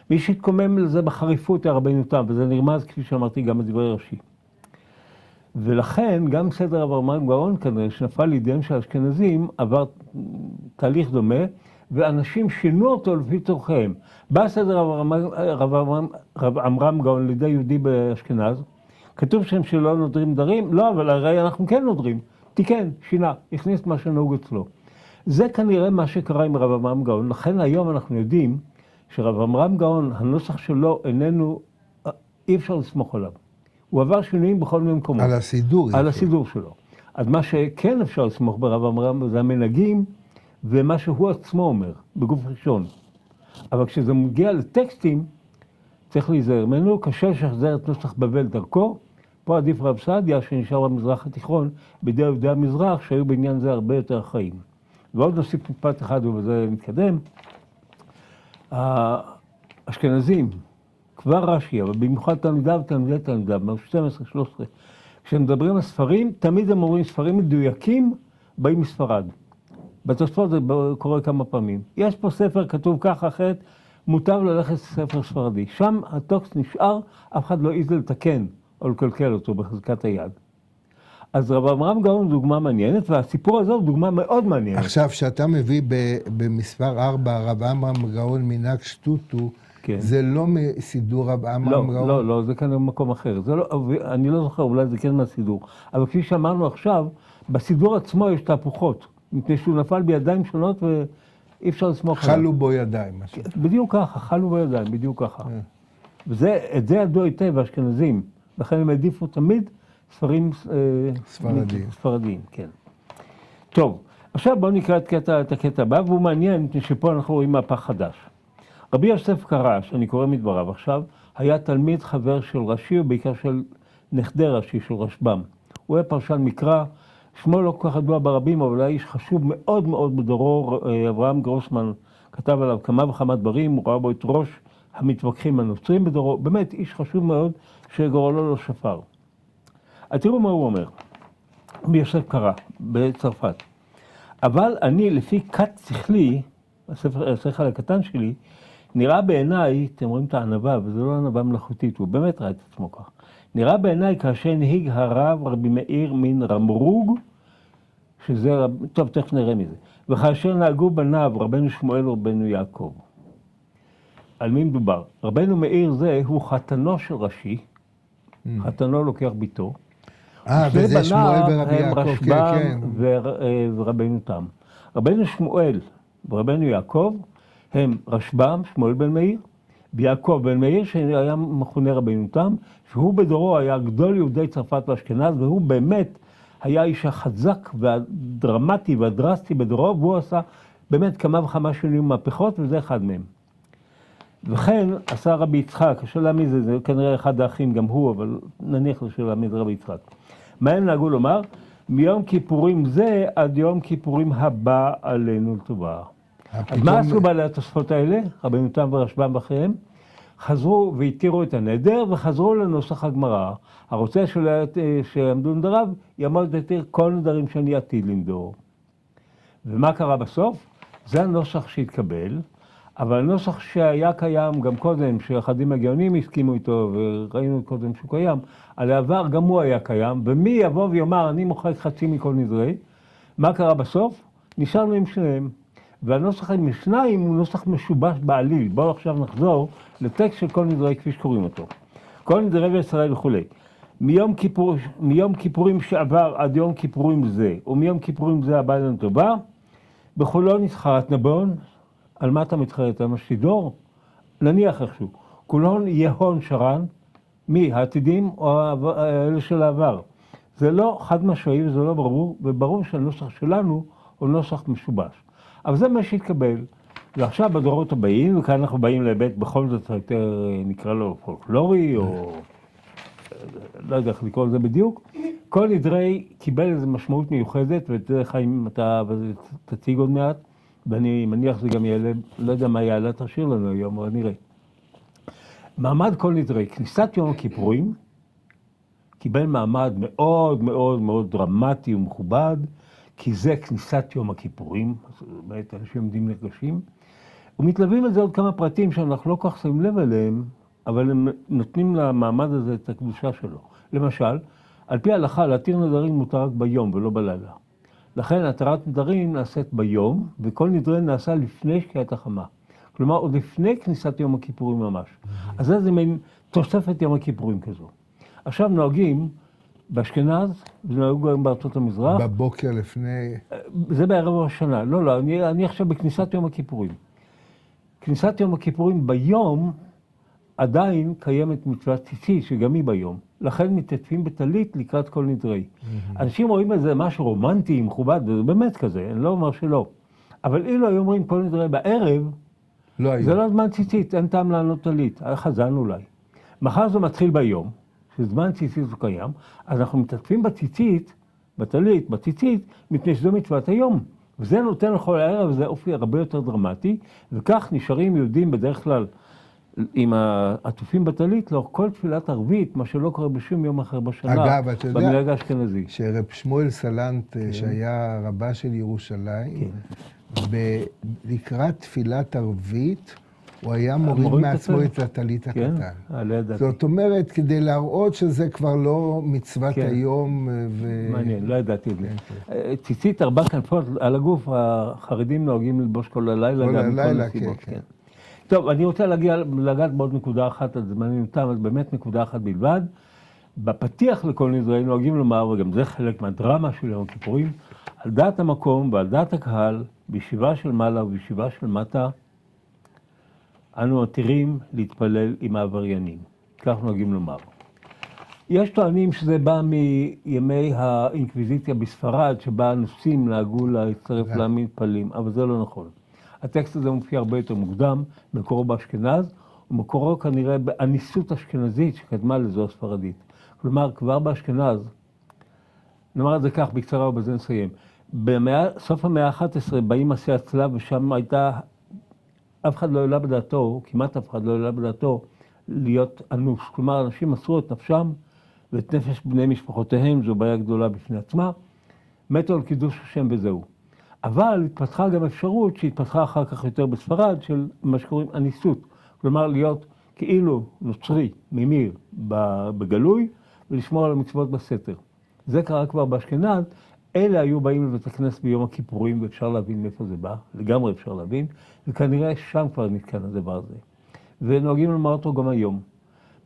מי שהתקומם לזה בחריפות היה רבנו תם, וזה נרמז כפי שאמרתי גם בדברי רש"י. ולכן גם סדר רב עמרם גאון כנראה שנפל לידיהם של האשכנזים עבר תהליך דומה, ואנשים שינו אותו לפי צורכיהם. בא סדר רב עמרם גאון לידי יהודי באשכנז, כתוב שהם שלא נודרים נדרים, לא, אבל הרי אנחנו כן נודרים. תיקן, שינה, הכניס מה שנהוג אצלו. זה כנראה מה שקרה עם רב עמרם גאון, לכן היום אנחנו יודעים שרב עמרם גאון, הנוסח שלו איננו, אי אפשר לסמוך עליו. הוא עבר שינויים בכל מיני מקומות. על הסידור. על הסידור שלו. אז מה שכן אפשר לסמוך ברב עמרם זה המנהגים, ומה שהוא עצמו אומר, בגוף ראשון. אבל כשזה מגיע לטקסטים, צריך להיזהר ממנו, קשה לשחזר את נוסח בבל דרכו, פה עדיף רב סעדיה שנשאר במזרח התיכון, בידי יהודי המזרח שהיו בעניין זה הרבה יותר חיים. ועוד נוסיף משפט אחד ובזה נתקדם. האשכנזים, כבר רש"י, אבל במיוחד תלמידיו, מה-12-13, כשמדברים על ספרים, תמיד הם אומרים ספרים מדויקים באים מספרד. בתוספות זה קורה כמה פעמים. יש פה ספר כתוב כך אחרת, מוטב ללכת לספר ספרדי. שם הטקסט נשאר, אף אחד לא העז לתקן או לקלקל אותו בחזקת היד. אז רב עמרם גאון דוגמה מעניינת, והסיפור הזה הוא דוגמה מאוד מעניינת. עכשיו, שאתה מביא במספר 4, רב עמרם גאון מנהג שטוטו, כן. זה לא מסידור רב עמרם גאון? לא, זה כאן במקום אחר. לא, אני לא זוכר, אולי זה כן מהסידור. אבל כפי שאמרנו עכשיו, בסידור עצמו יש תהפוכות. מפני שהוא נפל בידיים שונות ואי אפשר לסמוך עליו. חלו בו ידיים. משהו. בדיוק ככה, חלו בו ידיים, בדיוק ככה. את זה ידעו היטב האשכנזים. לכן הם העדיפו תמיד ספרים ספרדיים, כן. טוב, עכשיו בואו נקרא את הקטע הבא, והוא מעניין, מפני שפה אנחנו רואים מהפך חדש. רבי יוסף קרא, שאני קורא מדבריו עכשיו, היה תלמיד חבר של רש"י, ובעיקר של נכדי רש"י, של רשב"ם. הוא היה פרשן מקרא, שמו לא כל כך ידוע ברבים, אבל היה איש חשוב מאוד מאוד בדורו. אברהם גרוסמן כתב עליו כמה וכמה דברים, הוא ראה בו את ראש המתווכחים הנוצרים בדורו, באמת איש חשוב מאוד שגורלו לא שפר. אז תראו מה הוא אומר, רבי יוסף קרא בצרפת. אבל אני, לפי כת שכלי, השכל הקטן שלי, נראה בעיניי, אתם רואים את הענווה, וזה לא ענווה מלאכותית, הוא באמת ראה את עצמו כך. נראה בעיניי כאשר נהיג הרב רבי מאיר מן רמרוג, שזה, טוב, תכף נראה מזה, וכאשר נהגו בניו רבנו שמואל ורבנו יעקב. על מי מדובר? רבנו מאיר זה הוא חתנו של רש"י, חתנו לוקח ביתו. וזה שמואל ורבי יעקב, הם רשב"ם ורבנו תם. רבנו שמואל ורבנו יעקב הם רשב"ם, שמואל בן מאיר, ויעקב בן מאיר שהיה מכונה רבנו תם, שהוא בדורו היה גדול יהודי צרפת ואשכנז, והוא באמת היה איש החזק והדרמטי והדרסטי בדורו, והוא עשה באמת כמה וכמה שנים מהפכות, וזה אחד מהם. וכן עשה רבי יצחק, השאלה מי זה, זה כנראה אחד האחים גם הוא, אבל נניח לשאלה מי זה רבי יצחק. מה הם נהגו לומר? מיום כיפורים זה עד יום כיפורים הבא עלינו לטובה. אז מה עשו בעלי התוספות האלה, רבנו תם ורשב"ם ואחריהם? חזרו והתירו את הנדר וחזרו לנוסח הגמרא. הרוצה שעמדו נדריו יעמוד להתיר כל נדרים שאני עתיד לנדור. ומה קרה בסוף? זה הנוסח שהתקבל, אבל הנוסח שהיה קיים גם קודם, שאחדים הגאונים הסכימו איתו וראינו קודם שהוא קיים, על העבר גם הוא היה קיים, ומי יבוא ויאמר אני מוחק חצי מכל נדרי, מה קרה בסוף? נשארנו עם שניהם. והנוסח עם שניים הוא נוסח משובש בעליל. בואו עכשיו נחזור לטקסט של כל נדרי כפי שקוראים אותו. כל נדרי וישראל וכו'. מיום כיפורים שעבר עד יום כיפורים זה, ומיום כיפורים זה הבא לנו טובה, בכולו נתחרת נבון. על מה אתה מתחרט? על משתידור? נניח איכשהו. כולון יהון שרן, מי? העתידים או אלה של העבר? זה לא חד משמעי וזה לא ברור, וברור שהנוסח שלנו הוא נוסח משובש. אבל זה מה שהתקבל. ועכשיו בדורות הבאים, וכאן אנחנו באים להיבט בכל זאת יותר נקרא לו פולקלורי, או לא יודע איך לקרוא לזה בדיוק, כל נדרי קיבל איזו משמעות מיוחדת, וזה חיים אתה תציג עוד מעט, ואני מניח שזה גם יעלה, לא יודע מה יעלה תשאיר לנו היום, אבל נראה. מעמד כל נדרי, כניסת יום הכיפורים, קיבל מעמד מאוד מאוד מאוד דרמטי ומכובד, כי זה כניסת יום הכיפורים, באמת אנשים עומדים נרגשים, ומתלווים על זה עוד כמה פרטים שאנחנו לא כל כך שמים לב אליהם, אבל הם נותנים למעמד הזה את הקדושה שלו. למשל, על פי ההלכה להתיר נדרים מותר רק ביום ולא בלילה. לכן התרת נדרים נעשית ביום, וכל נדרי נעשה לפני שקיעת החמה. כלומר, עוד לפני כניסת יום הכיפורים ממש. אז זה מין תוספת יום הכיפורים כזו. עכשיו נוהגים באשכנז, ונהגו גם בארצות המזרח. בבוקר לפני... זה בערב השנה. לא, אני עכשיו בכניסת יום הכיפורים. כניסת יום הכיפורים ביום עדיין קיימת מצוות ציצית, שגם היא ביום. לכן מתעטפים בטלית לקראת כל נדרי. אנשים רואים את זה משהו רומנטי, מכובד, וזה באמת כזה, אני לא אומר שלא. אבל אילו היו אומרים כל נדרי בערב, זה לא זמן ציצית, אין טעם לענות טלית, חזן אולי. מחר זה מתחיל ביום, שזמן ציצית הוא קיים, אז אנחנו מתעטפים בציצית, בטלית, בציצית, מפני שזו מצוות היום. וזה נותן לכל הערב, וזה אופי הרבה יותר דרמטי, וכך נשארים יהודים בדרך כלל עם העטופים בטלית, לאור כל תפילת ערבית, מה שלא קורה בשום יום אחר בשנה, אגב, אתה יודע, במנהג האשכנזי. שרב שמואל סלנט, שהיה רבה של ירושלים, לקראת תפילת ערבית, הוא היה מוריד מעצמו את הטלית הקטן. זאת אומרת, כדי להראות שזה כבר לא מצוות היום. מעניין, לא ידעתי את זה. ציצית 4 כנפות על הגוף, החרדים נוהגים ללבוש כל הלילה. כל הלילה, כן. טוב, אני רוצה לגעת בעוד נקודה אחת, אז זמנים תם, אז באמת נקודה אחת בלבד. בפתיח לכל נדרי נוהגים לומר, וגם זה חלק מהדרמה של יום הכיפורים, על דעת המקום ועל דעת הקהל, בישיבה של מעלה ובישיבה של מטה, אנו מתירים להתפלל עם העבריינים. כך נוהגים לומר. יש טוענים שזה בא מימי האינקוויזיציה בספרד, שבה הנוסעים נהגו להצטרף למתפללים, אבל זה לא נכון. הטקסט הזה מופיע הרבה יותר מוקדם, מקורו באשכנז, ומקורו כנראה באניסות אשכנזית שקדמה לזו הספרדית. כלומר, כבר באשכנז, נאמר את זה כך בקצרה ובזה נסיים, בסוף המאה ה-11 באים מסעי הצלב, ושם הייתה, אף אחד לא העלה בדעתו, כמעט אף אחד לא העלה בדעתו, להיות אנוש. כלומר, אנשים מסרו את נפשם ואת נפש בני משפחותיהם, זו בעיה גדולה בפני עצמה, מתו על קידוש השם וזהו. אבל התפתחה גם אפשרות שהתפתחה אחר כך יותר בספרד, של מה שקוראים אניסות. כלומר, להיות כאילו נוצרי, ממיר, בגלוי, ולשמור על המצוות בסתר. זה קרה כבר באשכנז, אלה היו באים לבית הכנסת ביום הכיפורים, ואפשר להבין מאיפה זה בא, לגמרי אפשר להבין, וכנראה שם כבר נתקן הדבר הזה. ונוהגים לומר אותו גם היום.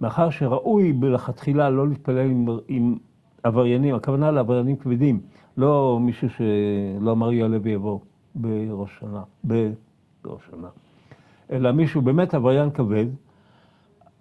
מאחר שראוי בלכתחילה לא להתפלל עם עבריינים, הכוונה לעבריינים כבדים, לא מישהו שלא אמר יעלה ויבוא בראש שנה, אלא מישהו באמת עבריין כבד,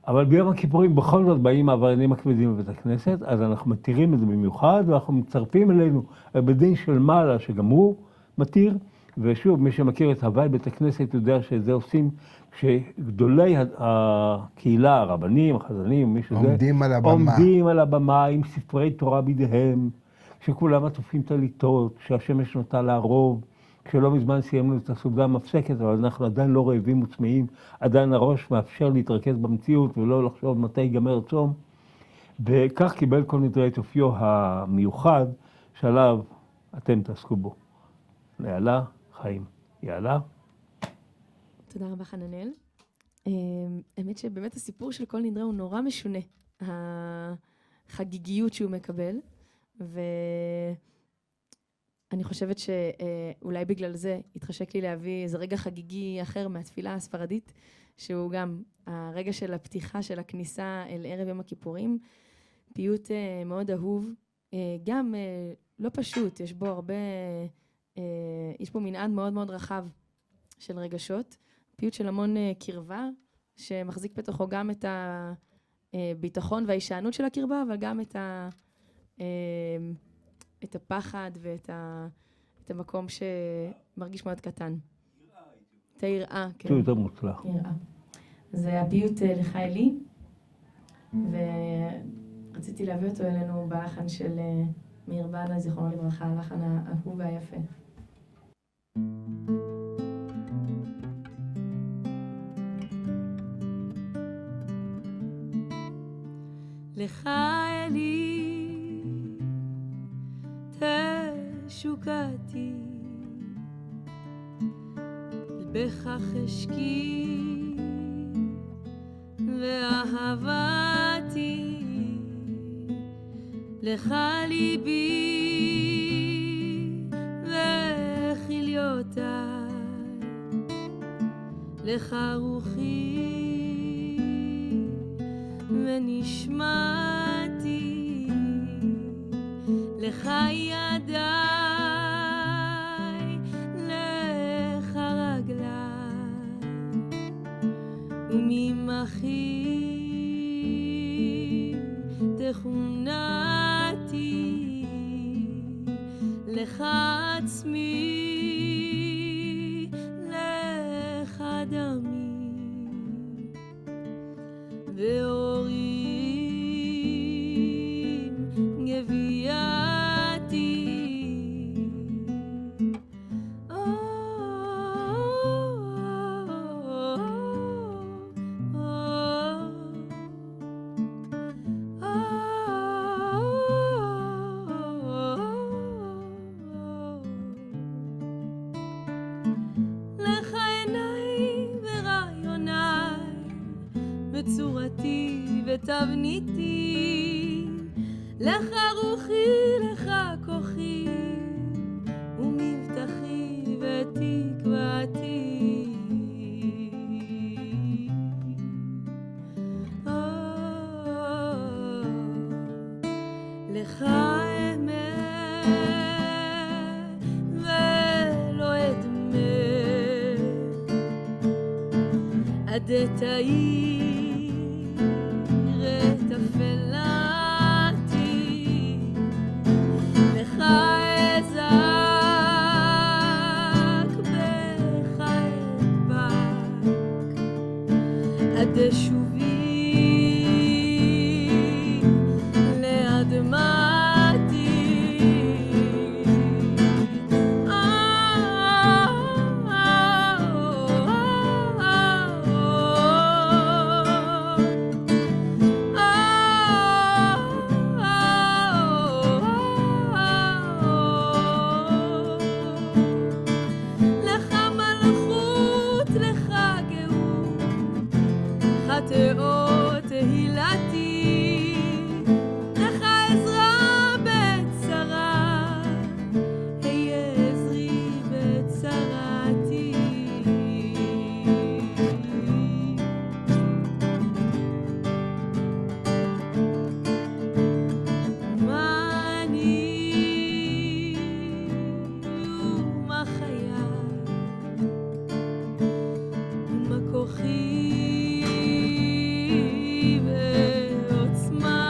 אבל ביום הכיפורים בכל זאת באים העבריינים הכבדים בבית הכנסת, אז אנחנו מתירים את זה במיוחד, ואנחנו מצרפים אלינו בדין של מעלה שגם הוא מתיר, ושוב, מי שמכיר את הוואי בית הכנסת יודע שזה עושים כשגדולי הקהילה, הרבנים, החזנים, מי שזה, עומדים על הבמה עם ספרי תורה בידיהם, כשכולם עטופים טליתות, כשהשמש נוטה לערוב, כשלא מזמן סיימנו את הסעודה המפסקת, אבל אנחנו עדיין לא רעבים וצמאים, עדיין הראש מאפשר להתרכז במציאות ולא לחשוב מתי ייגמר צום. וכך קיבל כל נדרי את אופיו המיוחד, שעליו אתם תעסקו בו. יאללה, חיים. יאללה. תודה רבה חננאל. האמת שבאמת הסיפור של כל נדרי הוא נורא משונה. החגיגיות שהוא מקבל, אני חושבת שאולי בגלל זה התחשק לי להביא איזה רגע חגיגי אחר מהתפילה הספרדית, שהוא גם הרגע של הפתיחה של הכניסה אל ערב יום הכיפורים, פיוט מאוד אהוב, גם לא פשוט, יש בו הרבה, יש בו מנעד מאוד מאוד רחב של רגשות, פיוט של המון קרבה, שמחזיק בתוכו גם את הביטחון וההישענות של הקרבה, אבל גם את הפחד ואת המקום שמרגיש מאוד קטן. את היראה, כן. זה יותר מוצלח. יראה. זה הפיוט לך אלי, ורציתי להביא אותו אלינו בלחן של מאיר בנה, זיכרונו לברכה, הלחן האהוב והיפה. לך אלי תשוקתי, בכך אשקי ואהבתי, לך ליבי וכליותיי, לך רוחי ונשמתי, לך ידיי, לך רגליי, וממחי תכונתי, לך עצמי, לך דמי, ואורים גווייתי, לך עיניי ורעיוניי, בצורתי ותבניתי, לך רוחי, לך כוחי, ומבטחי ותקוותי. לך אמת ולא אדמה, עדתאי לך אזק, בך דשובי לאדמתי לך מלכות, לך גאות, חטאות תהילתי, לך עזרה בצרה, היה עזרי בצרתי. מה אני ומה חיי ומה כוחי ועוצמתי,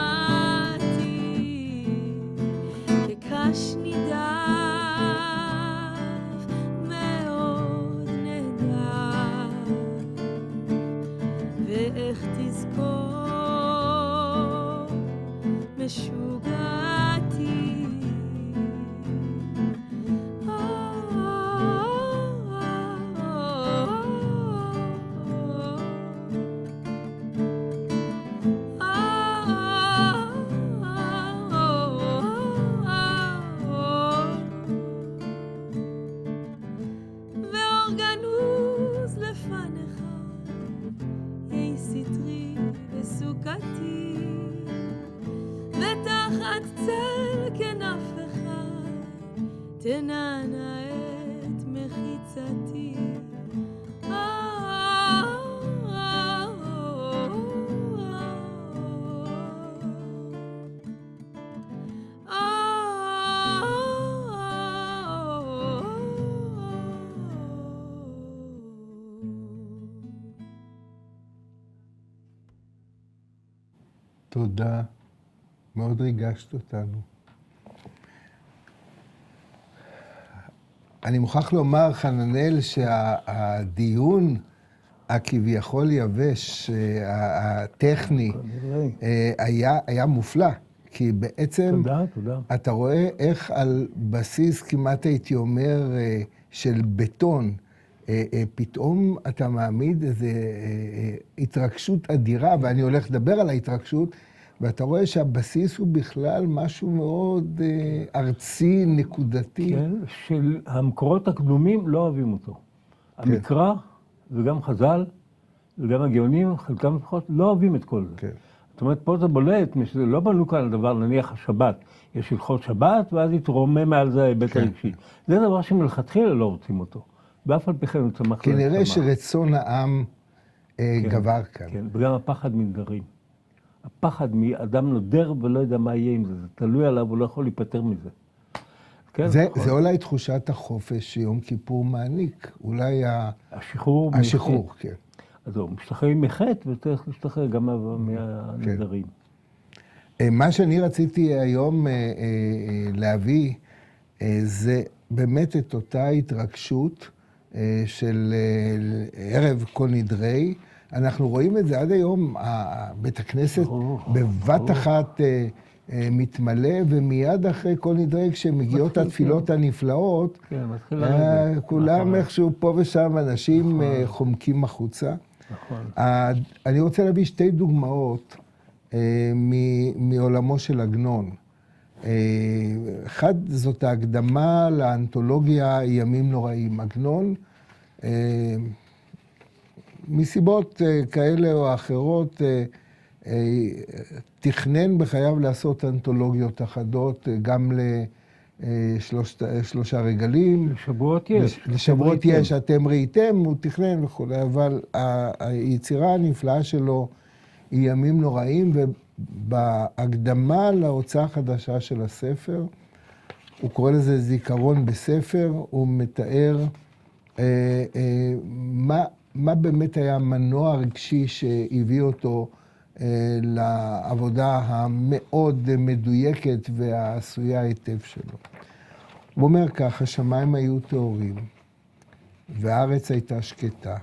כקש נידף מאוד נהדר, ואיך תזכור משוגעתי. ואורגנוז לפניך, יהי סטרי וסוכתי, ותחת צל כנפך תנענע את מחיצתי. תודה. מאוד ריגשת אותנו. אני מוכרח לומר, חננאל, שהדיון הכביכול יבש, הטכני, היה מופלא. כי בעצם תודה. אתה רואה איך על בסיס כמעט הייתי אומר של בטון, פתאום אתה מעמיד איזו התרגשות אדירה, ואני הולך לדבר על ההתרגשות, ואתה רואה שהבסיס הוא בכלל משהו מאוד ארצי, נקודתי. כן, של המקורות הקדומים לא אוהבים אותו. המקרא וגם חז"ל וגם הגאונים, חלקם לפחות, לא אוהבים את כל זה. כן. זאת אומרת, פה זה בולט, שזה לא בנו כאן לדבר, נניח השבת. יש הלכות שבת, ואז יתרומם מעל זה ההיבט הרגשי. זה דבר שמלכתחילה לא רוצים אותו. ואף על פי כן הוא צמח כנראה שרצון העם גבר כאן. כן, וגם הפחד מנדרים. הפחד מאדם נודר ולא יודע מה יהיה עם זה. זה תלוי עליו, הוא לא יכול להיפטר מזה. כן, זה אולי תחושת החופש שיום כיפור מעניק. אולי השחרור. השחרור, כן. אז הוא משתחרר מחטא וצריך להשתחרר גם מהנדרים. מה שאני רציתי היום להביא, זה באמת את אותה התרגשות של ערב כל נדרי. אנחנו רואים את זה עד היום, בית הכנסת בבת אחת מתמלא, ומיד אחרי כל נדרי, כשמגיעות התפילות הנפלאות, כולם איכשהו פה ושם אנשים חומקים החוצה. אני רוצה להביא שתי דוגמאות מעולמו של עגנון. אחד, זאת ההקדמה לאנתולוגיה ימים נוראים. עגנון, מסיבות כאלה או אחרות, תכנן בחייו לעשות אנתולוגיות אחדות, גם לשלושה רגלים. לשבועות יש. לשבועות יש, אתם ראיתם, הוא תכנן וכו', אבל היצירה הנפלאה שלו היא ימים נוראים, ובהקדמה להוצאה החדשה של הספר, הוא קורא לזה זיכרון בספר, הוא מתאר מה באמת היה המנוע הרגשי שהביא אותו לעבודה המאוד מדויקת והעשויה היטב שלו. הוא אומר כך, השמיים היו טהורים, והארץ הייתה שקטה,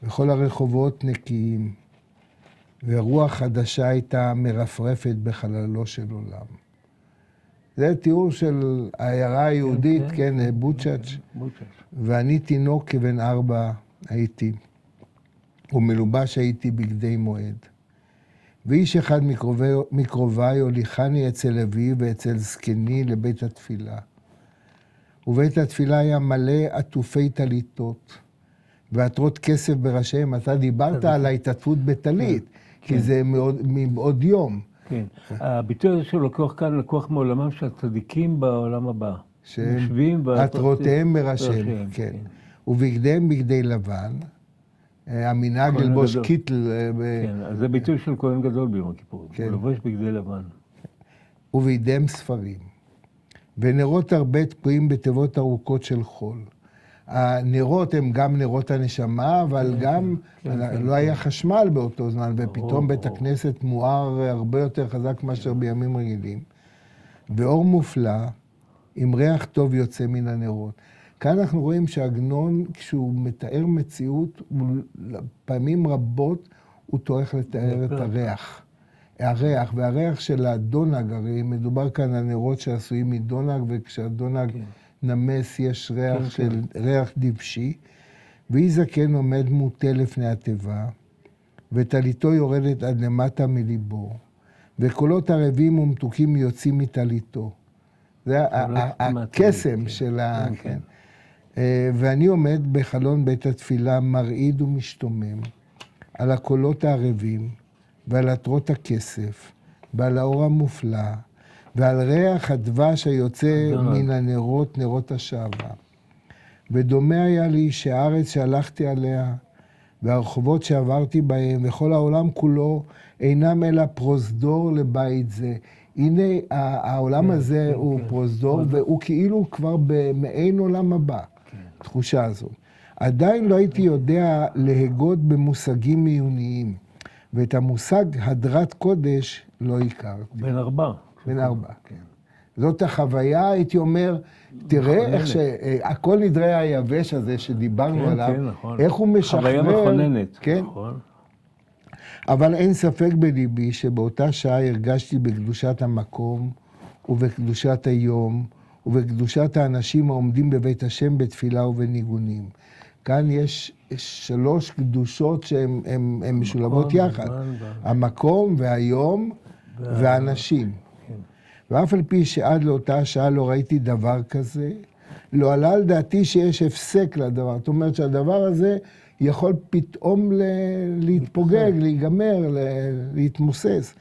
וכל הרחובות נקיים, ורוח חדשה הייתה מרפרפת בחללו של עולם. זה תיאור של העיירה היהודית, כן, בוצ'אץ'. ואני תינוק כבן 4 הייתי, ומלובש הייתי בגדי מועד. ואיש אחד מקרוביי הוליכני אצל אבי ואצל זקני לבית התפילה. ובית התפילה היה מלא עטופי טליתות, ועטרות כסף בראשיהם. אתה דיברת על ההתעטפות בטלית, כי זה מעוד יום. כן. הביטוי הזה שלוקח כאן לקוח מעולמם של הצדיקים בעולם הבא. שהם עטרותיהם בראשיהם, כן. ובגדיהם בגדי לבן, המנהג ללבוש קיטל. כן, אז זה ביטוי של כהן גדול ביום הכיפורים. הוא לובש בגדי לבן. ובידיהם ספרים. ונרות הרבה תקועים בתיבות ארוכות של חול. הנרות הם גם נרות הנשמה, אבל גם לא היה חשמל באותו זמן, ופתאום בית הכנסת מואר הרבה יותר חזק מאשר בימים רגילים. ואור מופלא, עם ריח טוב יוצא מן הנרות. כאן אנחנו רואים שעגנון, כשהוא מתאר מציאות, פעמים רבות הוא טורח לתאר את הריח. והריח של הדונג, הרי מדובר כאן על נרות שעשויים מדונג, וכשהדונג נמס יש ריח של ריח דבשי, ואי זקן עומד מוטה לפני התיבה, וטליתו יורדת עד למטה מליבו, וקולות ערבים ומתוקים יוצאים מטליתו. זה הקסם של ה... ואני עומד בחלון בית התפילה מרעיד ומשתומם על הקולות הערבים ועל עטרות הכסף ועל האור המופלא ועל ריח הדבש היוצא מן הנרות, נרות השעבה. ודומה היה לי שהארץ שהלכתי עליה והרחובות שעברתי בהם וכל העולם כולו אינם אלא פרוזדור לבית זה. הנה העולם הזה הוא פרוזדור והוא כאילו כבר במעין עולם הבא. תחושה הזו. עדיין לא הייתי יודע להגות במושגים מיוניים, ואת המושג הדרת קודש לא הכרתי. בן 4. בן 4, כן. זאת החוויה, הייתי אומר, תראה איך שהכל נדרי היבש הזה שדיברנו עליו, איך הוא משחרר. חוויה מכוננת. כן. אבל אין ספק בליבי שבאותה שעה הרגשתי בקדושת המקום ובקדושת היום, ובקדושת האנשים העומדים בבית השם בתפילה ובניגונים. כאן יש 3 קדושות שהן משולבות יחד. המקום והיום והאנשים. ואף על פי שעד לאותה שעה לא ראיתי דבר כזה, לא עלה על דעתי שיש הפסק לדבר. זאת אומרת שהדבר הזה יכול פתאום להתפוגג, להיגמר, להתמוסס.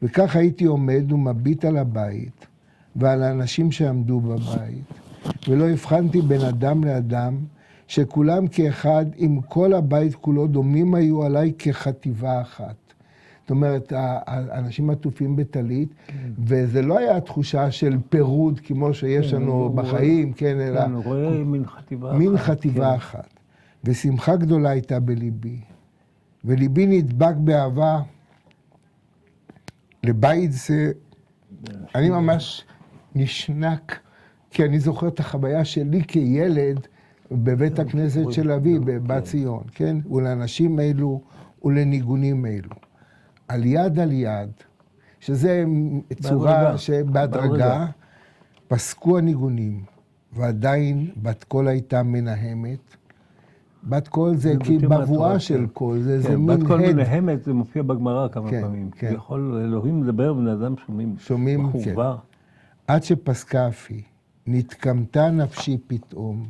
וכך הייתי עומד ומביט על הבית. ועל האנשים שעמדו בבית, ולא הבחנתי בין אדם לאדם, שכולם כאחד, עם כל הבית כולו, דומים היו עליי כחטיבה אחת. זאת אומרת, האנשים עטופים בטלית, וזה לא היה תחושה של פירוד, כמו שיש לנו בחיים, כן, אלא... כן, רואה מין חטיבה אחת. ושמחה גדולה הייתה בליבי, וליבי נדבק באהבה לבית זה. אני ממש נשנק, כי אני זוכר את החוויה שלי כילד בבית הכנסת של אבי, בבת ציון, כן? ולאנשים אלו ולניגונים אלו. על יד, שזה צורה שבהדרגה פסקו הניגונים, ועדיין בת קול הייתה מנהמת. בת קול זה כי בבואה של קול, זה מין הד. בת קול מנהמת, זה מופיע בגמרא כמה פעמים. כי יכול אלוהים לדבר ובני אדם שומעים בחובה. עד שפסקה אפי, נתקמתה נפשי פתאום,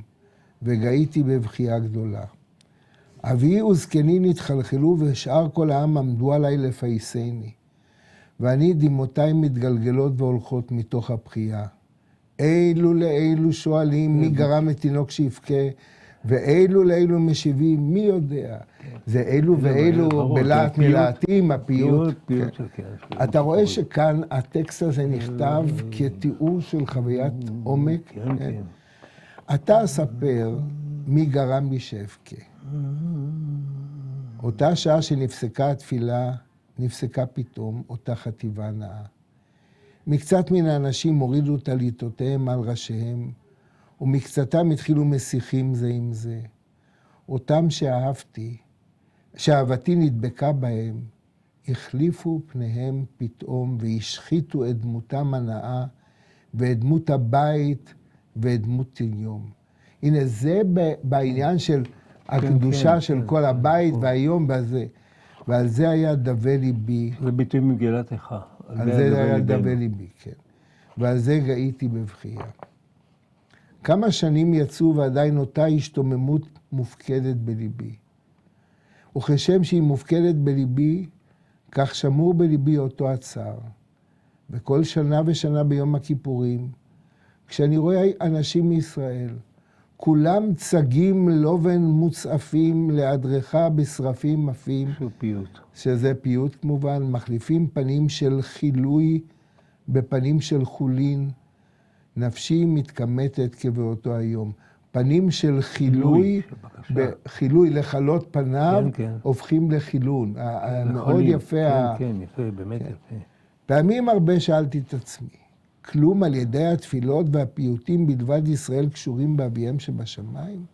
וגאיתי בבכייה גדולה. אבי וזקני נתחלחלו, ושאר כל העם עמדו עליי לפייסני. ואני דמעותיי מתגלגלות והולכות מתוך הבכייה. אילו לאילו שואלים מי גרם את תינוק שיבכה, ואילו לאילו משיבים, מי יודע? זה אילו ואילו בלהט מלהטים, הפיוט. אתה רואה שכאן הטקסט הזה נכתב כתיאור של חוויית עומק. אתה אספר מי גרם לי שאבכה. אותה שעה שנפסקה התפילה, נפסקה פתאום אותה חטיבה נאה. מקצת מן האנשים הורידו טליתותיהם על ראשיהם, ומקצתם התחילו משיחים זה עם זה. אותם שאהבתי שאהבתי נדבקה בהם, החליפו פניהם פתאום והשחיתו את דמותם הנאה ואת דמות הבית ואת דמות יום. הנה זה בעניין של הקדושה של כל הבית והיום בזה. ועל זה היה דווה ליבי. זה ביטוי מגילת איכה. על זה היה דווה ליבי, כן. ועל זה גאיתי בבכייה. כמה שנים יצאו ועדיין אותה השתוממות מופקדת בליבי. וכשם שהיא מופקדת בליבי, כך שמור בליבי אותו הצער. וכל שנה ושנה ביום הכיפורים, כשאני רואה אנשים מישראל, כולם צגים לובן מוצעפים להדרך בשרפים מפים. פיוט. שזה פיוט כמובן, מחליפים פנים של חילוי בפנים של חולין. נפשי מתקמטת כבאותו היום. פנים של חילוי לחלות פניו, כן, כן. הופכים לחילון. מאוד יפה. כן, כן, יפה, באמת יפה. פעמים הרבה שאלתי את עצמי, כלום על ידי התפילות והפיוטים בלבד ישראל קשורים באביהם שבשמיים?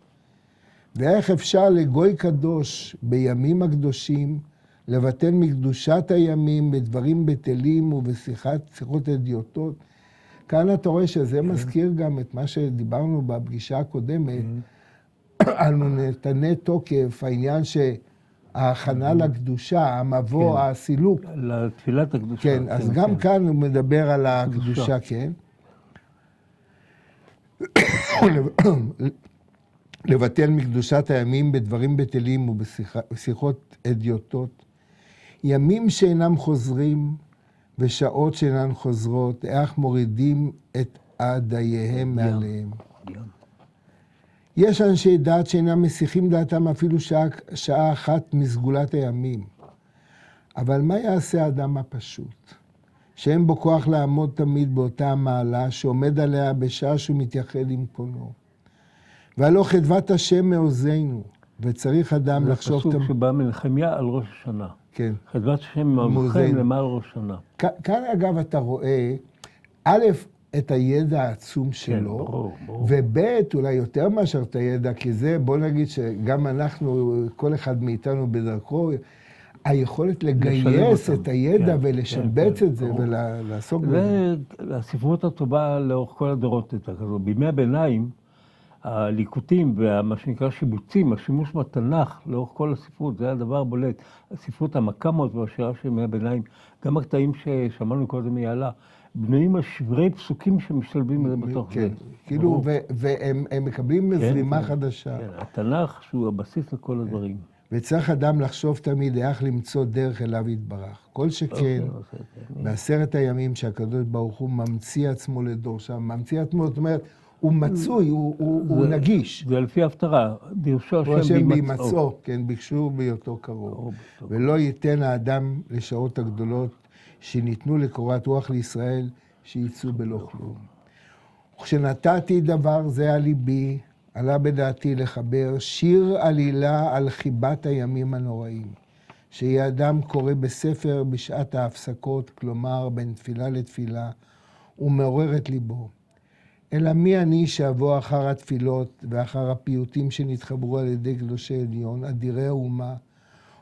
ואיך אפשר לגוי קדוש בימים הקדושים לבטל מקדושת הימים בדברים בטלים ובשיחות אדיוטות? כאן אתה רואה שזה מזכיר גם את מה שדיברנו בפגישה הקודמת, על נתני תוקף, העניין שההכנה לקדושה, המבוא, הסילוק. לתפילת הקדושה. כן, אז גם כאן הוא מדבר על הקדושה, כן. לבטל מקדושת הימים בדברים בטלים ובשיחות אדיוטות. ימים שאינם חוזרים ושעות שאינן חוזרות, איך מורידים את עדייהם מעליהם. יש אנשי דת שאינם מסיחים דעתם אפילו שעה אחת מסגולת הימים. אבל מה יעשה האדם הפשוט? שאין בו כוח לעמוד תמיד באותה המעלה שעומד עליה בשעה שהוא מתייחד עם קונו. והלא חדבת השם מעוזנו, וצריך אדם לחשוב... זה פסוק שבא מנחמיה על ראש השנה. כן. חדבת השם מעוזכם למעל ראש השנה. כאן אגב אתה רואה, א', את הידע העצום שלו, ברור. וב' אולי יותר מאשר את הידע, כי זה, בוא נגיד שגם אנחנו, כל אחד מאיתנו בדרכו, היכולת לגייס את הידע ולשבץ את זה ולעסוק בזה. הספרות הטובה לאורך כל הדורות הייתה כזו. בימי הביניים, הליקוטים ומה שנקרא שיבוצים, השימוש בתנ"ך לאורך כל הספרות, זה היה דבר בולט. הספרות המקמות והשירה של ימי הביניים, גם הקטעים ששמענו קודם מיעלה, בנויים על שברי פסוקים שמשתלבים בזה בתוך זה. כאילו, והם מקבלים זרימה חדשה. כן, התנ"ך שהוא הבסיס לכל הדברים. וצריך אדם לחשוב תמיד איך למצוא דרך אליו יתברך. כל שכן, בעשרת הימים שהקדוש ברוך הוא ממציא עצמו לדורשם, ממציא עצמו, זאת אומרת, הוא מצוי, הוא נגיש. זה לפי הפטרה, דרשו השם בהימצאו. כן, ביקשו בהיותו קרוב. ולא ייתן האדם לשעות הגדולות שניתנו לקורת רוח לישראל, שיצאו בלא כלום. וכשנתתי דבר זה על ליבי, עלה בדעתי לחבר שיר עלילה על חיבת הימים הנוראים, שיהיה אדם קורא בספר בשעת ההפסקות, כלומר בין תפילה לתפילה, ומעורר את ליבו. אלא מי אני שאבוא אחר התפילות ואחר הפיוטים שנתחברו על ידי קדושי עליון, אדירי האומה,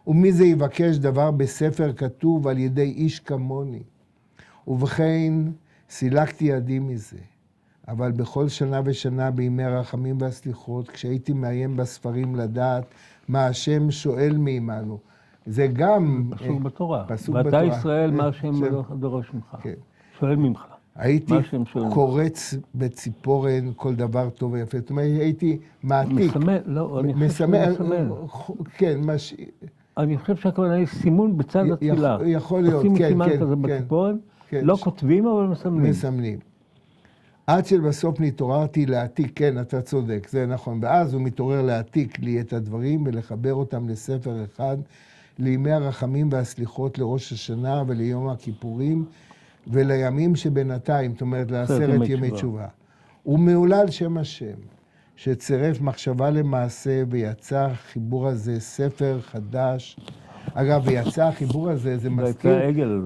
ומי זה יבקש דבר בספר כתוב על ידי איש כמוני. ובכן, סילקתי ידי מזה. אבל בכל שנה ושנה בימי הרחמים והסליחות, כשהייתי מאיים בספרים לדעת מה השם שואל מעמנו. זה גם... פסוק בתורה. פסוק בתורה. ואתה ישראל, מה השם דורש ממך. כן. שואל ממך. הייתי קורץ בציפורן כל דבר טוב ויפה. זאת אומרת, הייתי מעתיק. מסמל, לא, אני חושב שהוא מסמל. כן, אני חושב שהכוונה היא סימון בצד התפילה. יכול להיות, כן, כן. עושים סימן כזה בציפורן, לא כותבים אבל מסמנים. מסמנים. עד שלבסוף נתעוררתי להעתיק, כן, אתה צודק, זה נכון. ואז הוא מתעורר להעתיק לי את הדברים ולחבר אותם לספר אחד, לימי הרחמים והסליחות לראש השנה וליום הכיפורים, ולימים שבינתיים, זאת אומרת, לעשרת ימי תשובה. הוא מעולל שם השם, שצירף מחשבה למעשה ויצא החיבור הזה ספר חדש. אגב, ויצא החיבור הזה, זה מזכיר...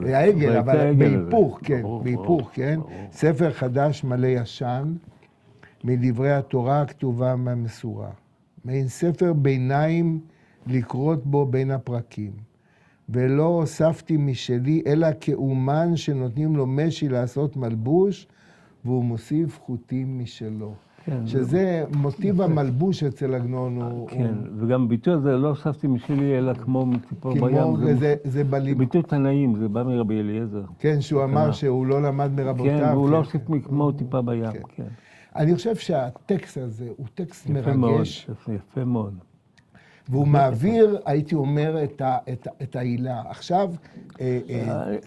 העגל, אבל בהיפוך, כן, בהיפוך, כן. ספר חדש מלא ישן, מדברי התורה הכתובה מהמסורה. מעין ספר ביניים לקרות בו בין הפרקים. ולא הוספתי משלי, אלא כאומן שנותנים לו משי לעשות מלבוש, והוא מוסיף חוטים משלו. כן, שזה מוטיב המלבוש אצל עגנון. כן, וגם ביטוי הזה, לא הוספתי משלי, אלא כמו מציפור בים. כמו, זה בליב. ביטוי תנאים, זה בא מרבי אליעזר. כן, שהוא אמר שהוא לא למד מרבותיו. כן, והוא לא הוסיף כמו טיפה בים, כן. אני חושב שהטקסט הזה הוא טקסט מרגש. יפה מאוד. והוא מעביר, הייתי אומר, את העילה. עכשיו...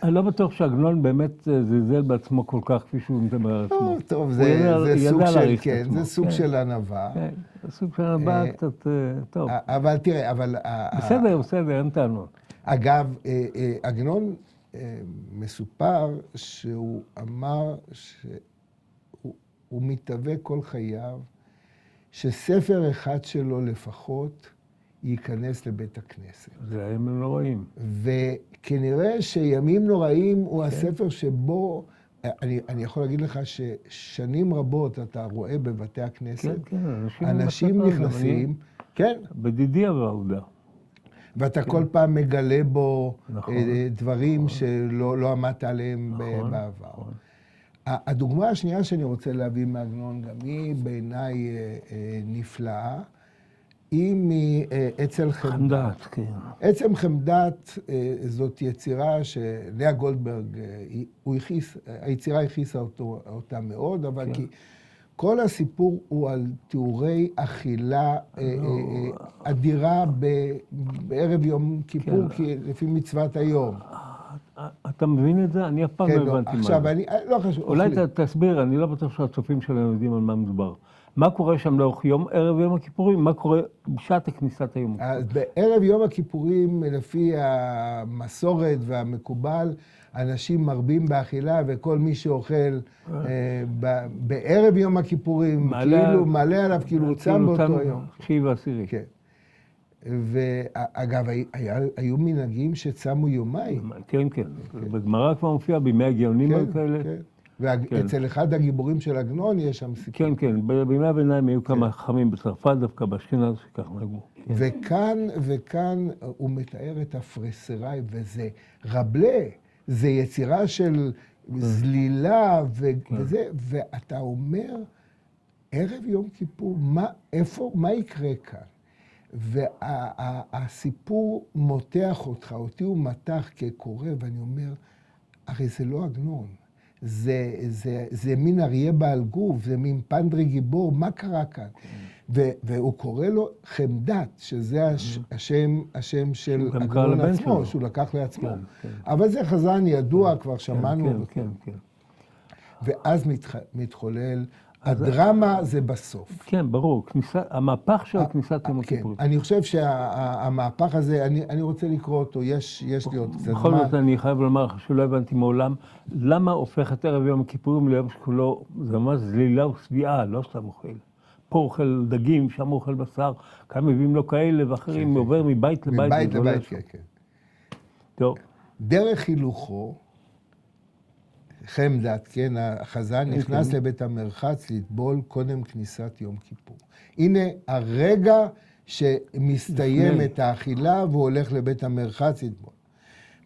אני לא בטוח שעגנון באמת זלזל בעצמו כל כך, כפי שהוא מדבר על עצמו. טוב, זה סוג של ענווה. כן, זה סוג של ענווה קצת טוב. אבל תראה, בסדר, אין טענות. אגב, עגנון מסופר שהוא אמר שהוא מתהווה כל חייו, שספר אחד שלו לפחות ייכנס לבית הכנסת. זה הימים נוראים. וכנראה שימים נוראים הוא הספר שבו, אני יכול להגיד לך ששנים רבות אתה רואה בבתי הכנסת, אנשים נכנסים, כן. בדידי העובדה. ואתה כל פעם מגלה בו דברים שלא עמדת עליהם בעבר. הדוגמה השנייה שאני רוצה להביא מעגנון, גם היא בעיניי נפלאה, היא מאצ"ל חמדת. כן. אצ"ל חמדת זאת יצירה שלאה גולדברג, היצירה הכיסה אותה מאוד, אבל כי כל הסיפור הוא על תיאורי אכילה אדירה בערב יום כיפור, כי לפי מצוות היום. אתה מבין את זה? אני אף פעם לא הבנתי מה זה. עכשיו, לא חשוב. אולי תסביר, אני לא בטוח שהצופים שלנו יודעים על מה מדובר. מה קורה שם לאורך ערב יום הכיפורים? מה קורה בשעת כניסת היום? אז בערב יום הכיפורים, לפי המסורת והמקובל, אנשים מרבים באכילה, וכל מי שאוכל בערב יום הכיפורים, כאילו מעלה עליו, כאילו הוא צם באותו יום. 9 ועשירי. כן. ואגב, היו מנהגים שצמו יומיים. כן, כן. בגמרא כבר מופיע בימי הגאונים כאלה. כן. ואצל אחד הגיבורים של עגנון יש שם סיפור. כן, כן. בימי הביניים היו כמה חכמים בצרפת דווקא, באשכנז שכך נהגו. וכאן הוא מתאר את הפרסראי, וזה רבלה, זה יצירה של זלילה וזה, ואתה אומר, ערב יום כיפור, מה יקרה כאן? והסיפור מותח אותי הוא מתח כקורא, ואני אומר, הרי זה לא עגנון. זה מין אריה בעל גוף, זה מין פנדרי גיבור, מה קרה כאן? והוא קורא לו חמדת, שזה השם של עגנון עצמו, שהוא לקח לעצמו. אבל זה חזן ידוע, כבר שמענו. ואז מתחולל, הדרמה זה בסוף. כן, ברור, המהפך של כניסת יום הכיפורים. אני חושב שהמהפך הזה, אני רוצה לקרוא אותו, יש לי עוד קצת זמן. בכל זאת אני חייב לומר לך שלא הבנתי מעולם, למה הופך את ערב יום הכיפורים ליום שכולו, זה ממש זלילה ושביעה, לא סתם אוכל. פה אוכל דגים, שם אוכל בשר, כאן מביאים לו כאלה ואחרים, עובר מבית לבית. מבית לבית, כן. טוב. דרך הילוכו, חמדת, כן, החזן נכנס לבית המרחץ לטבול קודם כניסת יום כיפור. הנה הרגע שמסתיימת האכילה והוא הולך לבית המרחץ לטבול.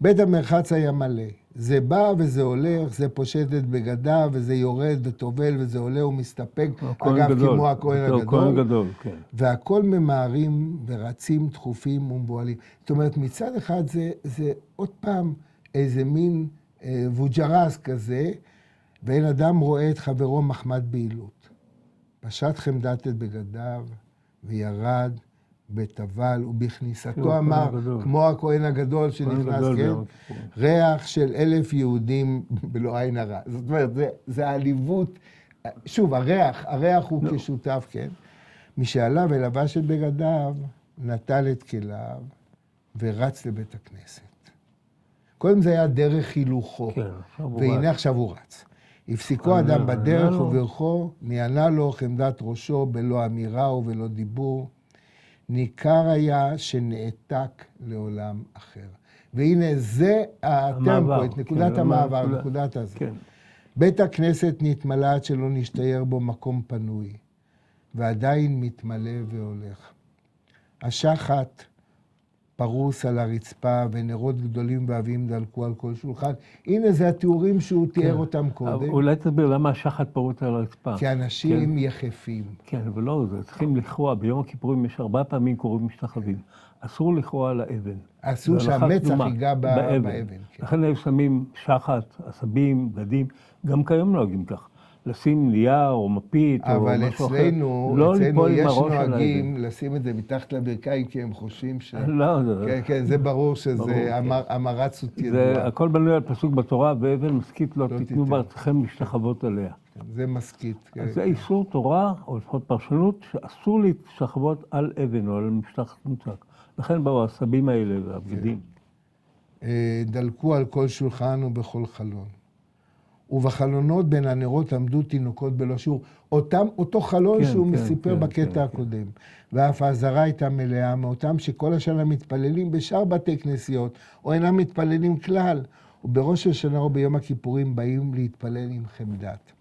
בית המרחץ היה מלא. זה בא וזה הולך, זה פושט את בגדיו וזה יורד וטובל וזה עולה ומסתפק. אגב, כמו הכהן הגדול. כן. והכל ממהרים ורצים דחופים ומבועלים. זאת אומרת, מצד אחד זה עוד פעם איזה מין ווג'רס כזה, ואין אדם רואה את חברו מחמד בעילות. פשט חמדת את בגדיו וירד בטבל, ובכניסתו אמר, כמו הכהן הגדול שנכנס, כן? ריח של 1,000 יהודים בלא עין הרע. זאת אומרת, זה העליבות, שוב, הריח הוא כשותף, כן? משעליו ולבש את בגדיו, נטל את כליו ורץ לבית הכנסת. קודם זה היה דרך הילוכו, והנה עכשיו הוא רץ. הפסיקו אדם בדרך וברכו, נענה לו חמדת ראשו בלא אמירה ובלא דיבור. ניכר היה שנעתק לעולם אחר. והנה זה הטמפו, נקודת המעבר, נקודת הזה. בית הכנסת נתמלא עד שלא נשתייר בו מקום פנוי, ועדיין מתמלא והולך. השחת פרוס על הרצפה, ונרות גדולים ועבים דלקו על כל שולחן. הנה זה התיאורים שהוא תיאר אותם קודם. אולי תסביר למה השחת פרוץ על הרצפה. כי אנשים יחפים. כן, אבל לא, זה צריכים לכרוע. ביום הכיפורים יש 4 פעמים קוראים משתחווים. אסור לכרוע על האבן. אסור שהמצח ייגע באבן. לכן היו שמים שחת, עשבים, בגדים. גם כיום נוהגים כך. לשים נייר או מפית או משהו אחר. אבל אצלנו יש נוהגים לשים את זה מתחת לברכיים, כי הם חושבים ש... לא, כן, זה ברור שזה המרצות ידועה. הכל בנוי על פסוק בתורה, ואבן משכית לא תיתנו בארצכם להשתחוות עליה. זה משכית. אז זה איסור תורה, או לפחות פרשנות, שאסור להשתחוות על אבן או על משטח מוצק. לכן באו העשבים האלה והבגדים. דלקו על כל שולחן ובכל חלון. ובחלונות בין הנרות עמדו תינוקות בלא שיעור. אותו חלון שהוא מסיפר בקטע הקודם. ואף העזרה הייתה מלאה מאותם שכל השנה מתפללים בשאר בתי כנסיות, או אינם מתפללים כלל. ובראש השנה או ביום הכיפורים באים להתפלל עם חמדת.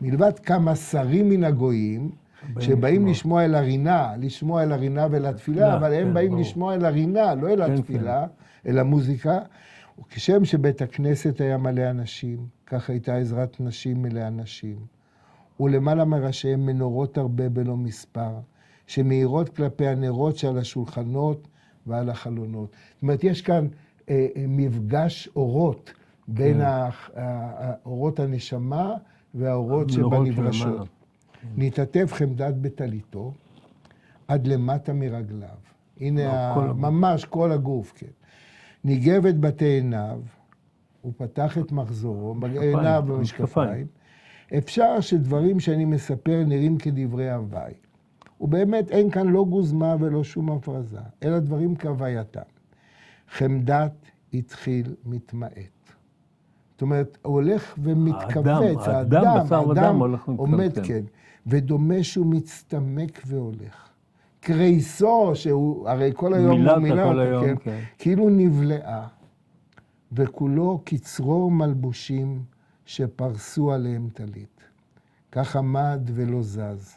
מלבד כמה שרים מן הגויים, שבאים לשמוע אל הרינה ולתפילה, אבל הם באים לשמוע אל הרינה, לא אל התפילה, אל המוזיקה. וכשם שבית הכנסת היה מלא אנשים, כך הייתה עזרת נשים מלא אנשים. ולמעלה מראשיהם מנורות הרבה בלא מספר, שמאירות כלפי הנרות שעל השולחנות ועל החלונות. זאת אומרת, יש כאן מפגש אורות בין אורות הנשמה והאורות שבנברשות. נתעטף חמדת בטליתו עד למטה מרגליו. הנה ממש כל הגוף, כן. ניגב את בתי עיניו, הוא פתח את מחזורו, עיניו במשקפיים. אפשר שדברים שאני מספר נראים כדברי הוואי. ובאמת אין כאן לא גוזמה ולא שום הפרזה, אלא דברים כהווייתם. חמדת התחיל מתמעט. זאת אומרת, הוא הולך ומתכווץ, האדם עומד כן, ודומה שהוא מצטמק והולך. קרייסו, שהוא הרי כל היום הוא מילה אותה, כן, כאילו נבלעה, וכולו קצרור מלבושים שפרסו עליהם טלית. כך עמד ולא זז,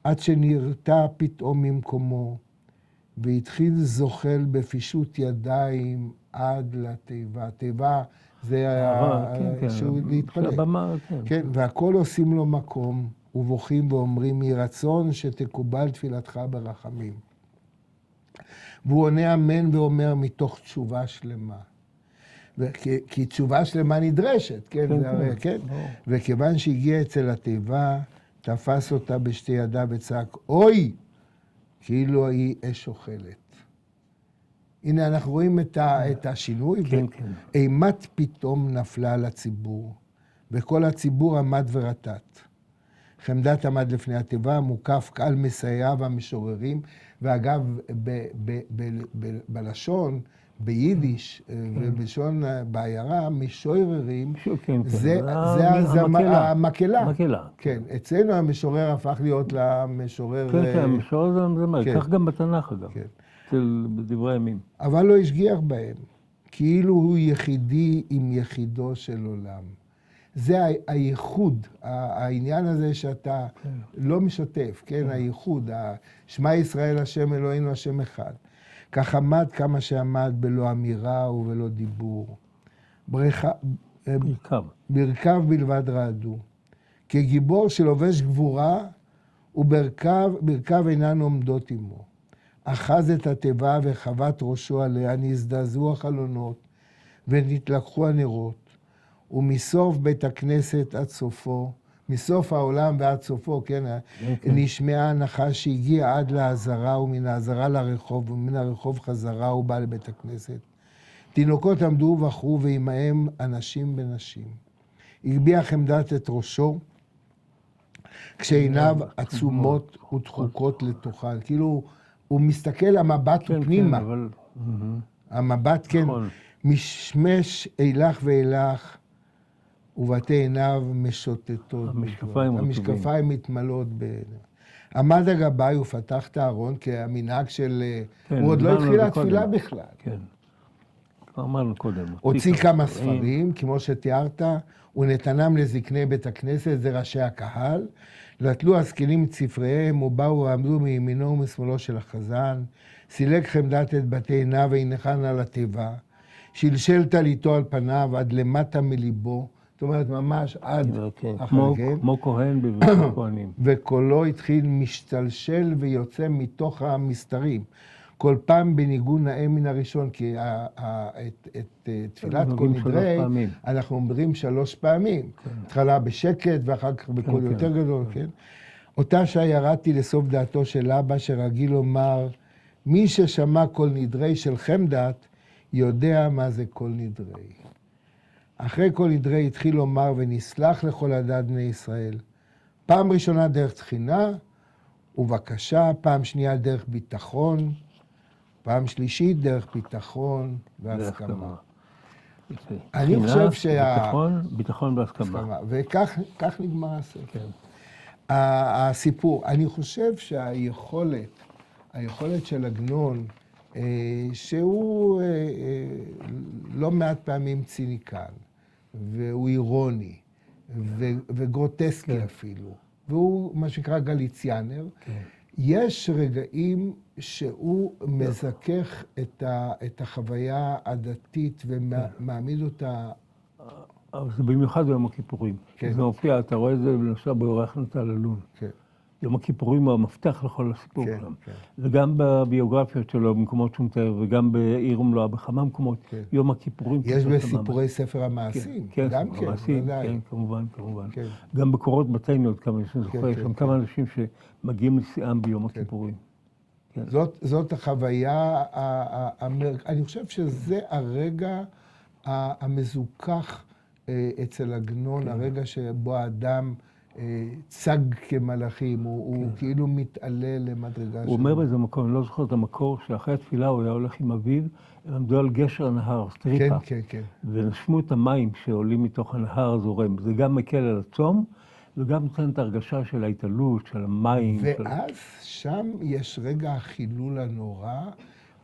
עד שנרתע פתאום ממקומו, והתחיל זוחל בפישוט ידיים עד לתיבה. התיבה זה שהוא להתפלל. כן, והכל עושים לו מקום, ובוכים ואומרים, יהי רצון שתקובל תפילתך ברחמים. והוא עונה אמן ואומר מתוך תשובה שלמה. כי תשובה שלמה נדרשת, כן? זה הרי, כן? וכיוון שהגיע אצל התיבה, תפס אותה בשתי ידיו וצעק, אוי! כאילו היא אש אוכלת. הנה אנחנו רואים את השינוי, ואימת פתאום נפלה על הציבור, וכל הציבור עמד ורטט. חמדת עמד לפני התיבה, מוקף קהל מסייעיו המשוררים, ואגב, בלשון, ביידיש ובלשון בעיירה, משוררים, זה המקהלה. כן, אצלנו המשורר הפך להיות למשורר... כן, המשורר זה המזמר, כך גם בתנ"ך אגב, בדברי הימים. אבל לא השגיח בהם, כאילו הוא יחידי עם יחידו של עולם. זה הייחוד, העניין הזה שאתה לא משתף, כן, הייחוד, שמע ישראל השם אלוהינו השם אחד. כך עמד כמה שעמד בלא אמירה ובלא דיבור. ברכיו בלבד רעדו. כגיבור שלובש גבורה, וברכיו אינן עומדות עמו. אחז את התיבה וחבט ראשו עליה, נזדעזעו החלונות ונתלקחו הנרות. ומסוף בית הכנסת עד סופו, מסוף העולם ועד סופו, כן, נשמעה הנחה שהגיעה עד לעזרה, ומן העזרה לרחוב, ומן הרחוב חזרה ובא לבית הכנסת. תינוקות עמדו ובחרו, ועמהם אנשים בנשים. הגביע חמדת את ראשו, כשעיניו עצומות ודחוקות לתוכן. כאילו, הוא מסתכל, המבט הוא פנימה. המבט, כן, משמש אילך ואילך, ובתי עיניו משוטטות. המשקפיים מתמלאות בעיניו. עמד הגבאי ופתח את הארון, כי המנהג של... הוא עוד לא התחיל התפילה בכלל. כן, כבר אמרנו קודם. הוציא כמה ספרים, כמו שתיארת, ונתנם לזקני בית הכנסת, זה ראשי הקהל. נטלו הזקנים את ספריהם, ובאו ועמדו מימינו ומשמאלו של החזן. סילק חמדת את בתי עיניו והנחן על התיבה, שלשל טליתו על פניו עד למטה מליבו, זאת אומרת ממש עד כן, החרגן, כמו כהן בבית הכהנים. וקולו התחיל משתלשל ויוצא מתוך המסתרים. כל פעם בניגון נאה מן הראשון, כי את תפילת כל נדרי, אנחנו אומרים 3 פעמים. התחלה בשקט ואחר כך בקול יותר גדול, כן? אותה שעה ירדתי לסוף דעתו של אבא שרגיל לומר, מי ששמע כל נדרי של חמדת, יודע מה זה כל נדרי. אחרי כל נדרי התחיל לומר ונסלח לכל עדת בני ישראל. פעם ראשונה דרך תחינה ובקשה, פעם שנייה דרך ביטחון, פעם שלישית דרך ביטחון והסכמה. אני חושב ביטחון והסכמה. וכך נגמר הספר. הסיפור, אני חושב שהיכולת של עגנון, שהוא לא מעט פעמים ציניקן, והוא אירוני, וגרוטסקי אפילו, והוא מה שנקרא גליציאנר, יש רגעים שהוא מזכך את החוויה הדתית ומעמיד אותה... אבל זה במיוחד ביום הכיפורים. זה מופיע, אתה רואה את זה למשל באורח נטל אלון. יום הכיפורים הוא המפתח לכל הסיפור שלנו. וגם בביוגרפיות שלו, במקומות שהוא מתאר, וגם בעיר ומלואה, בכמה מקומות, יום הכיפורים... יש בסיפורי ספר המעשים. כן, ספר המעשים, כן, כמובן. גם בקורות בתינו, עד כמה שאני זוכר, יש שם כמה אנשים שמגיעים לשיאם ביום הכיפורים. זאת החוויה, אני חושב שזה הרגע המזוכח אצל עגנון, הרגע שבו האדם צג כמלאכים, הוא כאילו מתעלה למדרגה שלו. הוא אומר באיזה מקום, אני לא זוכר את המקור, שאחרי התפילה הוא היה הולך עם אביו, הם עמדו על גשר הנהר, סטריפה. כן. ונשמו את המים שעולים מתוך הנהר הזורם. זה גם מקל על הצום, וגם נותן את ההרגשה של ההתעלות, של המים. ואז שם יש רגע החילול הנורא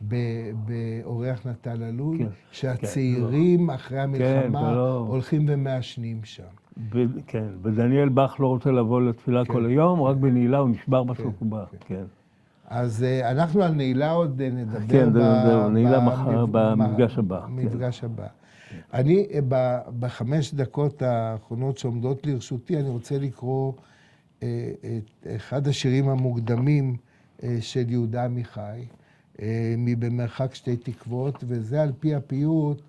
באורח נטל אלון, שהצעירים אחרי המלחמה הולכים ומעשנים שם. כן, ודניאל בך לא רוצה לבוא לתפילה כל היום, רק בנעילה הוא נשבר בסוף הוא בא. אז אנחנו על נעילה עוד נדבר במפגש הבא. אני, ב5 דקות האחרונות שעומדות לרשותי, אני רוצה לקרוא את אחד השירים המוקדמים של יהודה עמיחי, מבמרחק 2 תקוות, וזה על פי הפיוט,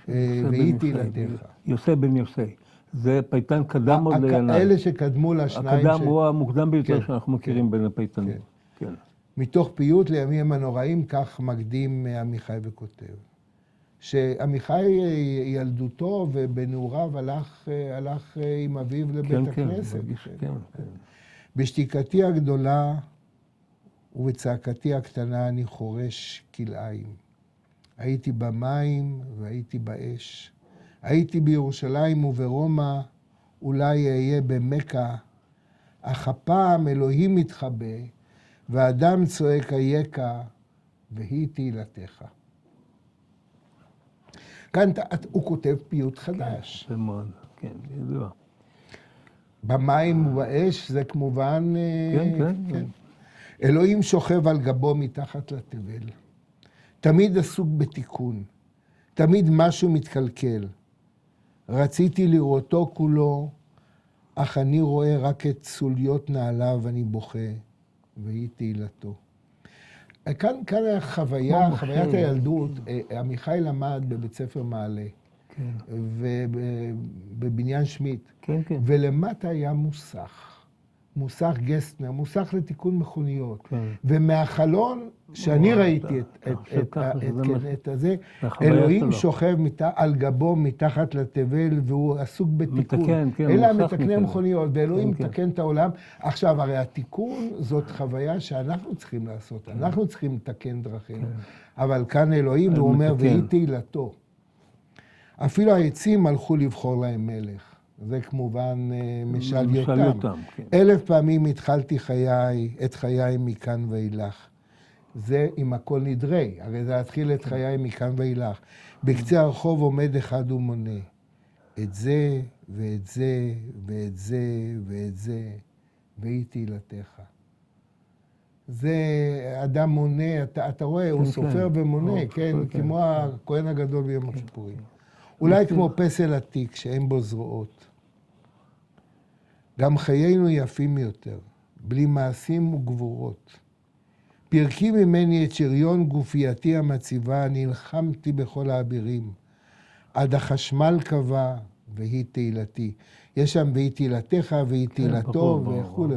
והיא תהילתך. יוסי בן יוסי. זה פייטן קדם עוד לינאי. אלה שקדמו לשניים. הקדם הוא המוקדם ביותר שאנחנו מכירים בין הפייטנים. מתוך פיוט לימים הנוראים, כך מקדים עמיחי וכותב. שעמיחי ילדותו ובנעוריו הלך עם אביו לבית הכנסת. בשתיקתי הגדולה ובצעקתי הקטנה אני חורש כלאיים. הייתי במים והייתי באש. הייתי בירושלים וברומא, אולי אהיה במכה, אך הפעם אלוהים מתחבא, ואדם צועק אייכה, והיא תהילתך. כאן הוא כותב פיוט חדש. זה מאוד, כן, ידוע. במים ובאש זה כמובן... כן. אלוהים שוכב על גבו מתחת לתבל. תמיד עסוק בתיקון. תמיד משהו מתקלקל. רציתי לראותו כולו, אך אני רואה רק את סוליות נעליו ואני בוכה, והיא תהילתו. כאן חוויית הילדות, עמיחי למד בבית ספר מעלה, ובבניין שמיט, ולמטה היה מוסך גסטנר, מוסך לתיקון מכוניות. ומהחלון, שאני ראיתי את זה, אלוהים שוכב על גבו מתחת לתבל, והוא עסוק בתיקון. אלה מתקני מכוניות, ואלוהים מתקן את העולם. עכשיו, הרי התיקון זאת חוויה שאנחנו צריכים לעשות. אנחנו צריכים לתקן דרכים. אבל כאן אלוהים, הוא אומר, והיא תהילתו. אפילו העצים הלכו לבחור להם מלך. זה כמובן משל יותם. 1000 פעמים התחלתי את חיי מכאן ואילך. זה עם הכל נדרי, הרי זה להתחיל את חיי מכאן ואילך. בקצה הרחוב עומד אחד ומונה. את זה ואת זה ואת זה ואת זה, והיא תהילתך. זה אדם מונה, אתה רואה, הוא סופר ומונה, כן, כמו הכהן הגדול ביום הכיפורים. אולי כמו פסל עתיק שאין בו זרועות. גם חיינו יפים יותר, בלי מעשים וגבורות. פרקי ממני את שריון גופייתי המציבה, נלחמתי בכל האבירים. עד החשמל קבע, והיא תהילתי. יש שם והיא תהילתך, והיא תהילתו, וכו'.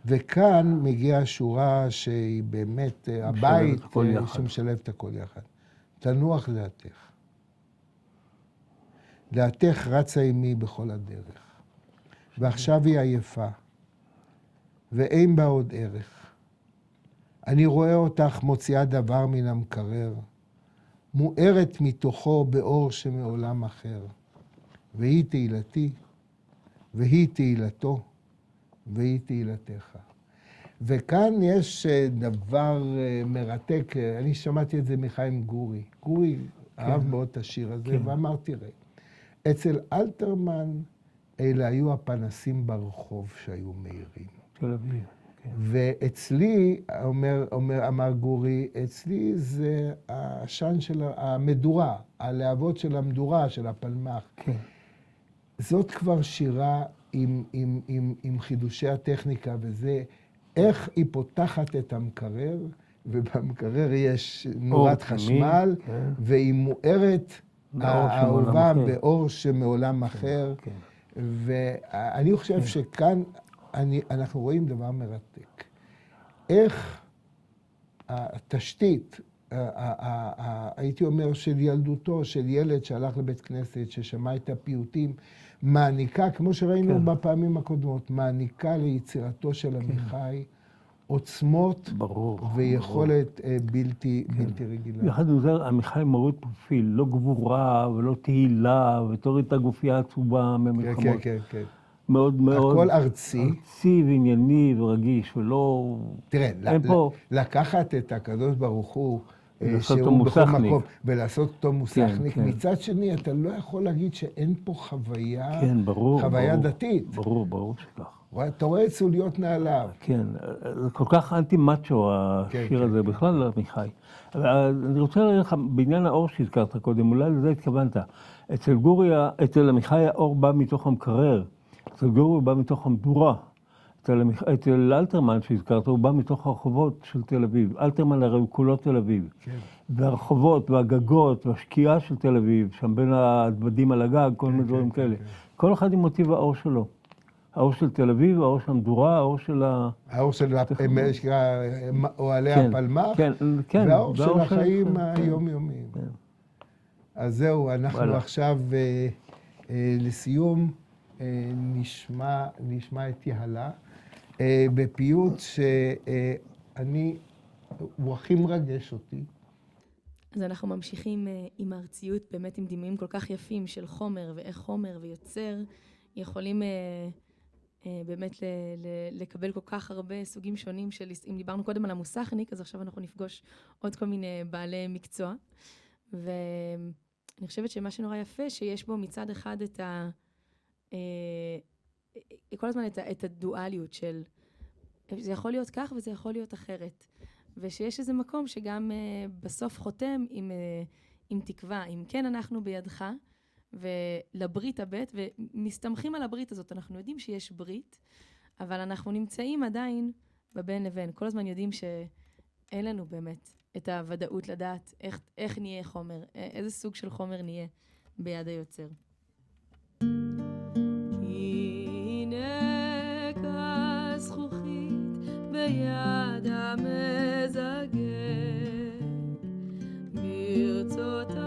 וכאן מגיעה שורה שהיא באמת הבית שמשלב את הכל יחד. תנוח דעתך. דעתך רצה עימי בכל הדרך. ועכשיו היא עייפה, ואין בה עוד ערך. אני רואה אותך מוציאה דבר מן המקרר, מוארת מתוכו באור שמעולם אחר. והיא תהילתי, והיא תהילתו, והיא תהילתך. וכאן יש דבר מרתק, אני שמעתי את זה מחיים גורי. גורי אהב מאוד את השיר הזה, ואמר, תראה, אצל אלתרמן אלה היו הפנסים ברחוב שהיו מהירים. תל אביב. ואצלי, אמר גורי, אצלי זה העשן של המדורה, הלהבות של המדורה, של הפלמח. כן. זאת כבר שירה עם חידושי הטכניקה, וזה איך היא פותחת את המקרר, ובמקרר יש נורת חשמל, כן. והיא מוארת האהובה באור שמעולם אחר. כן. ואני חושב שכאן אנחנו רואים דבר מרתק. איך התשתית, הייתי אומר, של ילדותו, של ילד שהלך לבית כנסת, ששמע את הפיוטים, מעניקה, כמו שראינו כן. בפעמים הקודמות, מעניקה ליצירתו של עמיחי עוצמות ויכולת בלתי רגילה. יחד עם זה, עמיחי מוריד פרופיל, לא גבורה ולא תהילה, ותוריד את הגופייה העצובה ממקומות. כן. מאוד מאוד... הכל ארצי. ארצי וענייני ורגיש, ולא... תראה, לקחת את הקדוש ברוך הוא, שהוא בכל מקום, ולעשות אותו מוסכניק. כן. מצד שני, אתה לא יכול להגיד שאין פה חוויה, כן, ברור, חוויה דתית. ברור שכך. אתה רואה את סוליות נעליו. כן, זה כל כך אנטי-מאצ'ו השיר הזה, בכלל עמיחי. אני רוצה להגיד לך, בעניין האור שהזכרת קודם, אולי לזה התכוונת. אצל עמיחי האור בא מתוך המקרר, אצל גורי הוא בא מתוך המדורה. אצל אלתרמן שהזכרת, הוא בא מתוך הרחובות של תל אביב. אלתרמן הרי הוא כולו תל אביב. כן. והרחובות והגגות והשקיעה של תל אביב, שם בין הדוודים על הגג, כל מיני דברים כאלה. כל אחד עם מוטיב האור שלו. האור של תל אביב, האור של המדורה, האור של האור של אוהלי הפלמח, והאור של החיים היומיומיים. אז זהו, אנחנו עכשיו לסיום נשמע את יהלה, בפיוט הוא הכי מרגש אותי. אז אנחנו ממשיכים עם הארציות, באמת עם דימויים כל כך יפים של חומר, ואיך חומר ויוצר יכולים באמת לקבל כל כך הרבה סוגים שונים של, אם דיברנו קודם על המוסכניק, אז עכשיו אנחנו נפגוש עוד כל מיני בעלי מקצוע. ואני חושבת שמה שנורא יפה, שיש בו מצד אחד כל הזמן את הדואליות של, זה יכול להיות כך וזה יכול להיות אחרת. ושיש איזה מקום שגם בסוף חותם עם תקווה, אם כן אנחנו בידך, ולברית הבית, ומסתמכים על הברית הזאת. אנחנו יודעים שיש ברית, אבל אנחנו נמצאים עדיין בבין לבין. כל הזמן יודעים שאין לנו באמת את הוודאות לדעת איך נהיה חומר, איזה סוג של חומר נהיה ביד היוצר. הנה כזכוכית ביד המזגר, ברצותו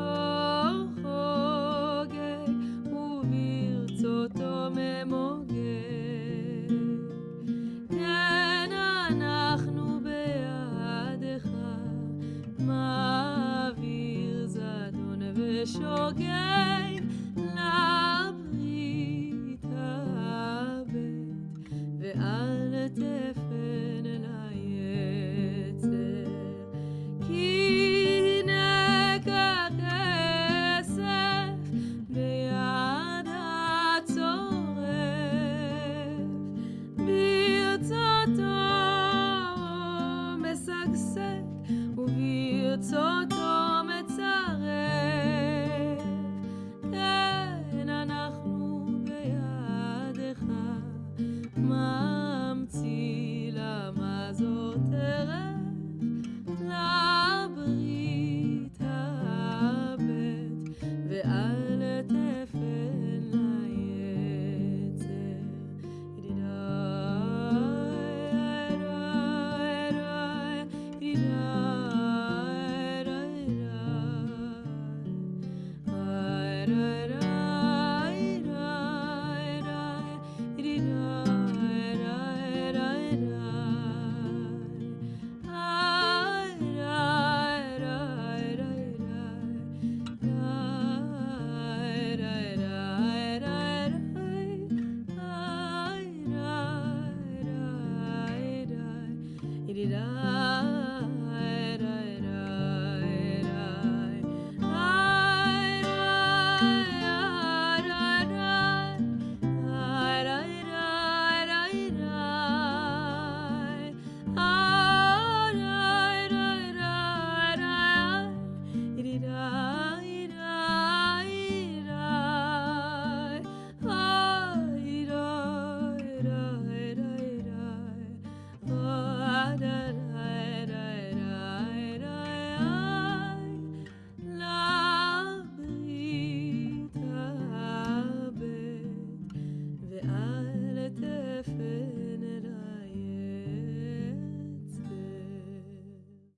אותו ממוגג, כן אנחנו בידך, מעביר זדון ושוגג.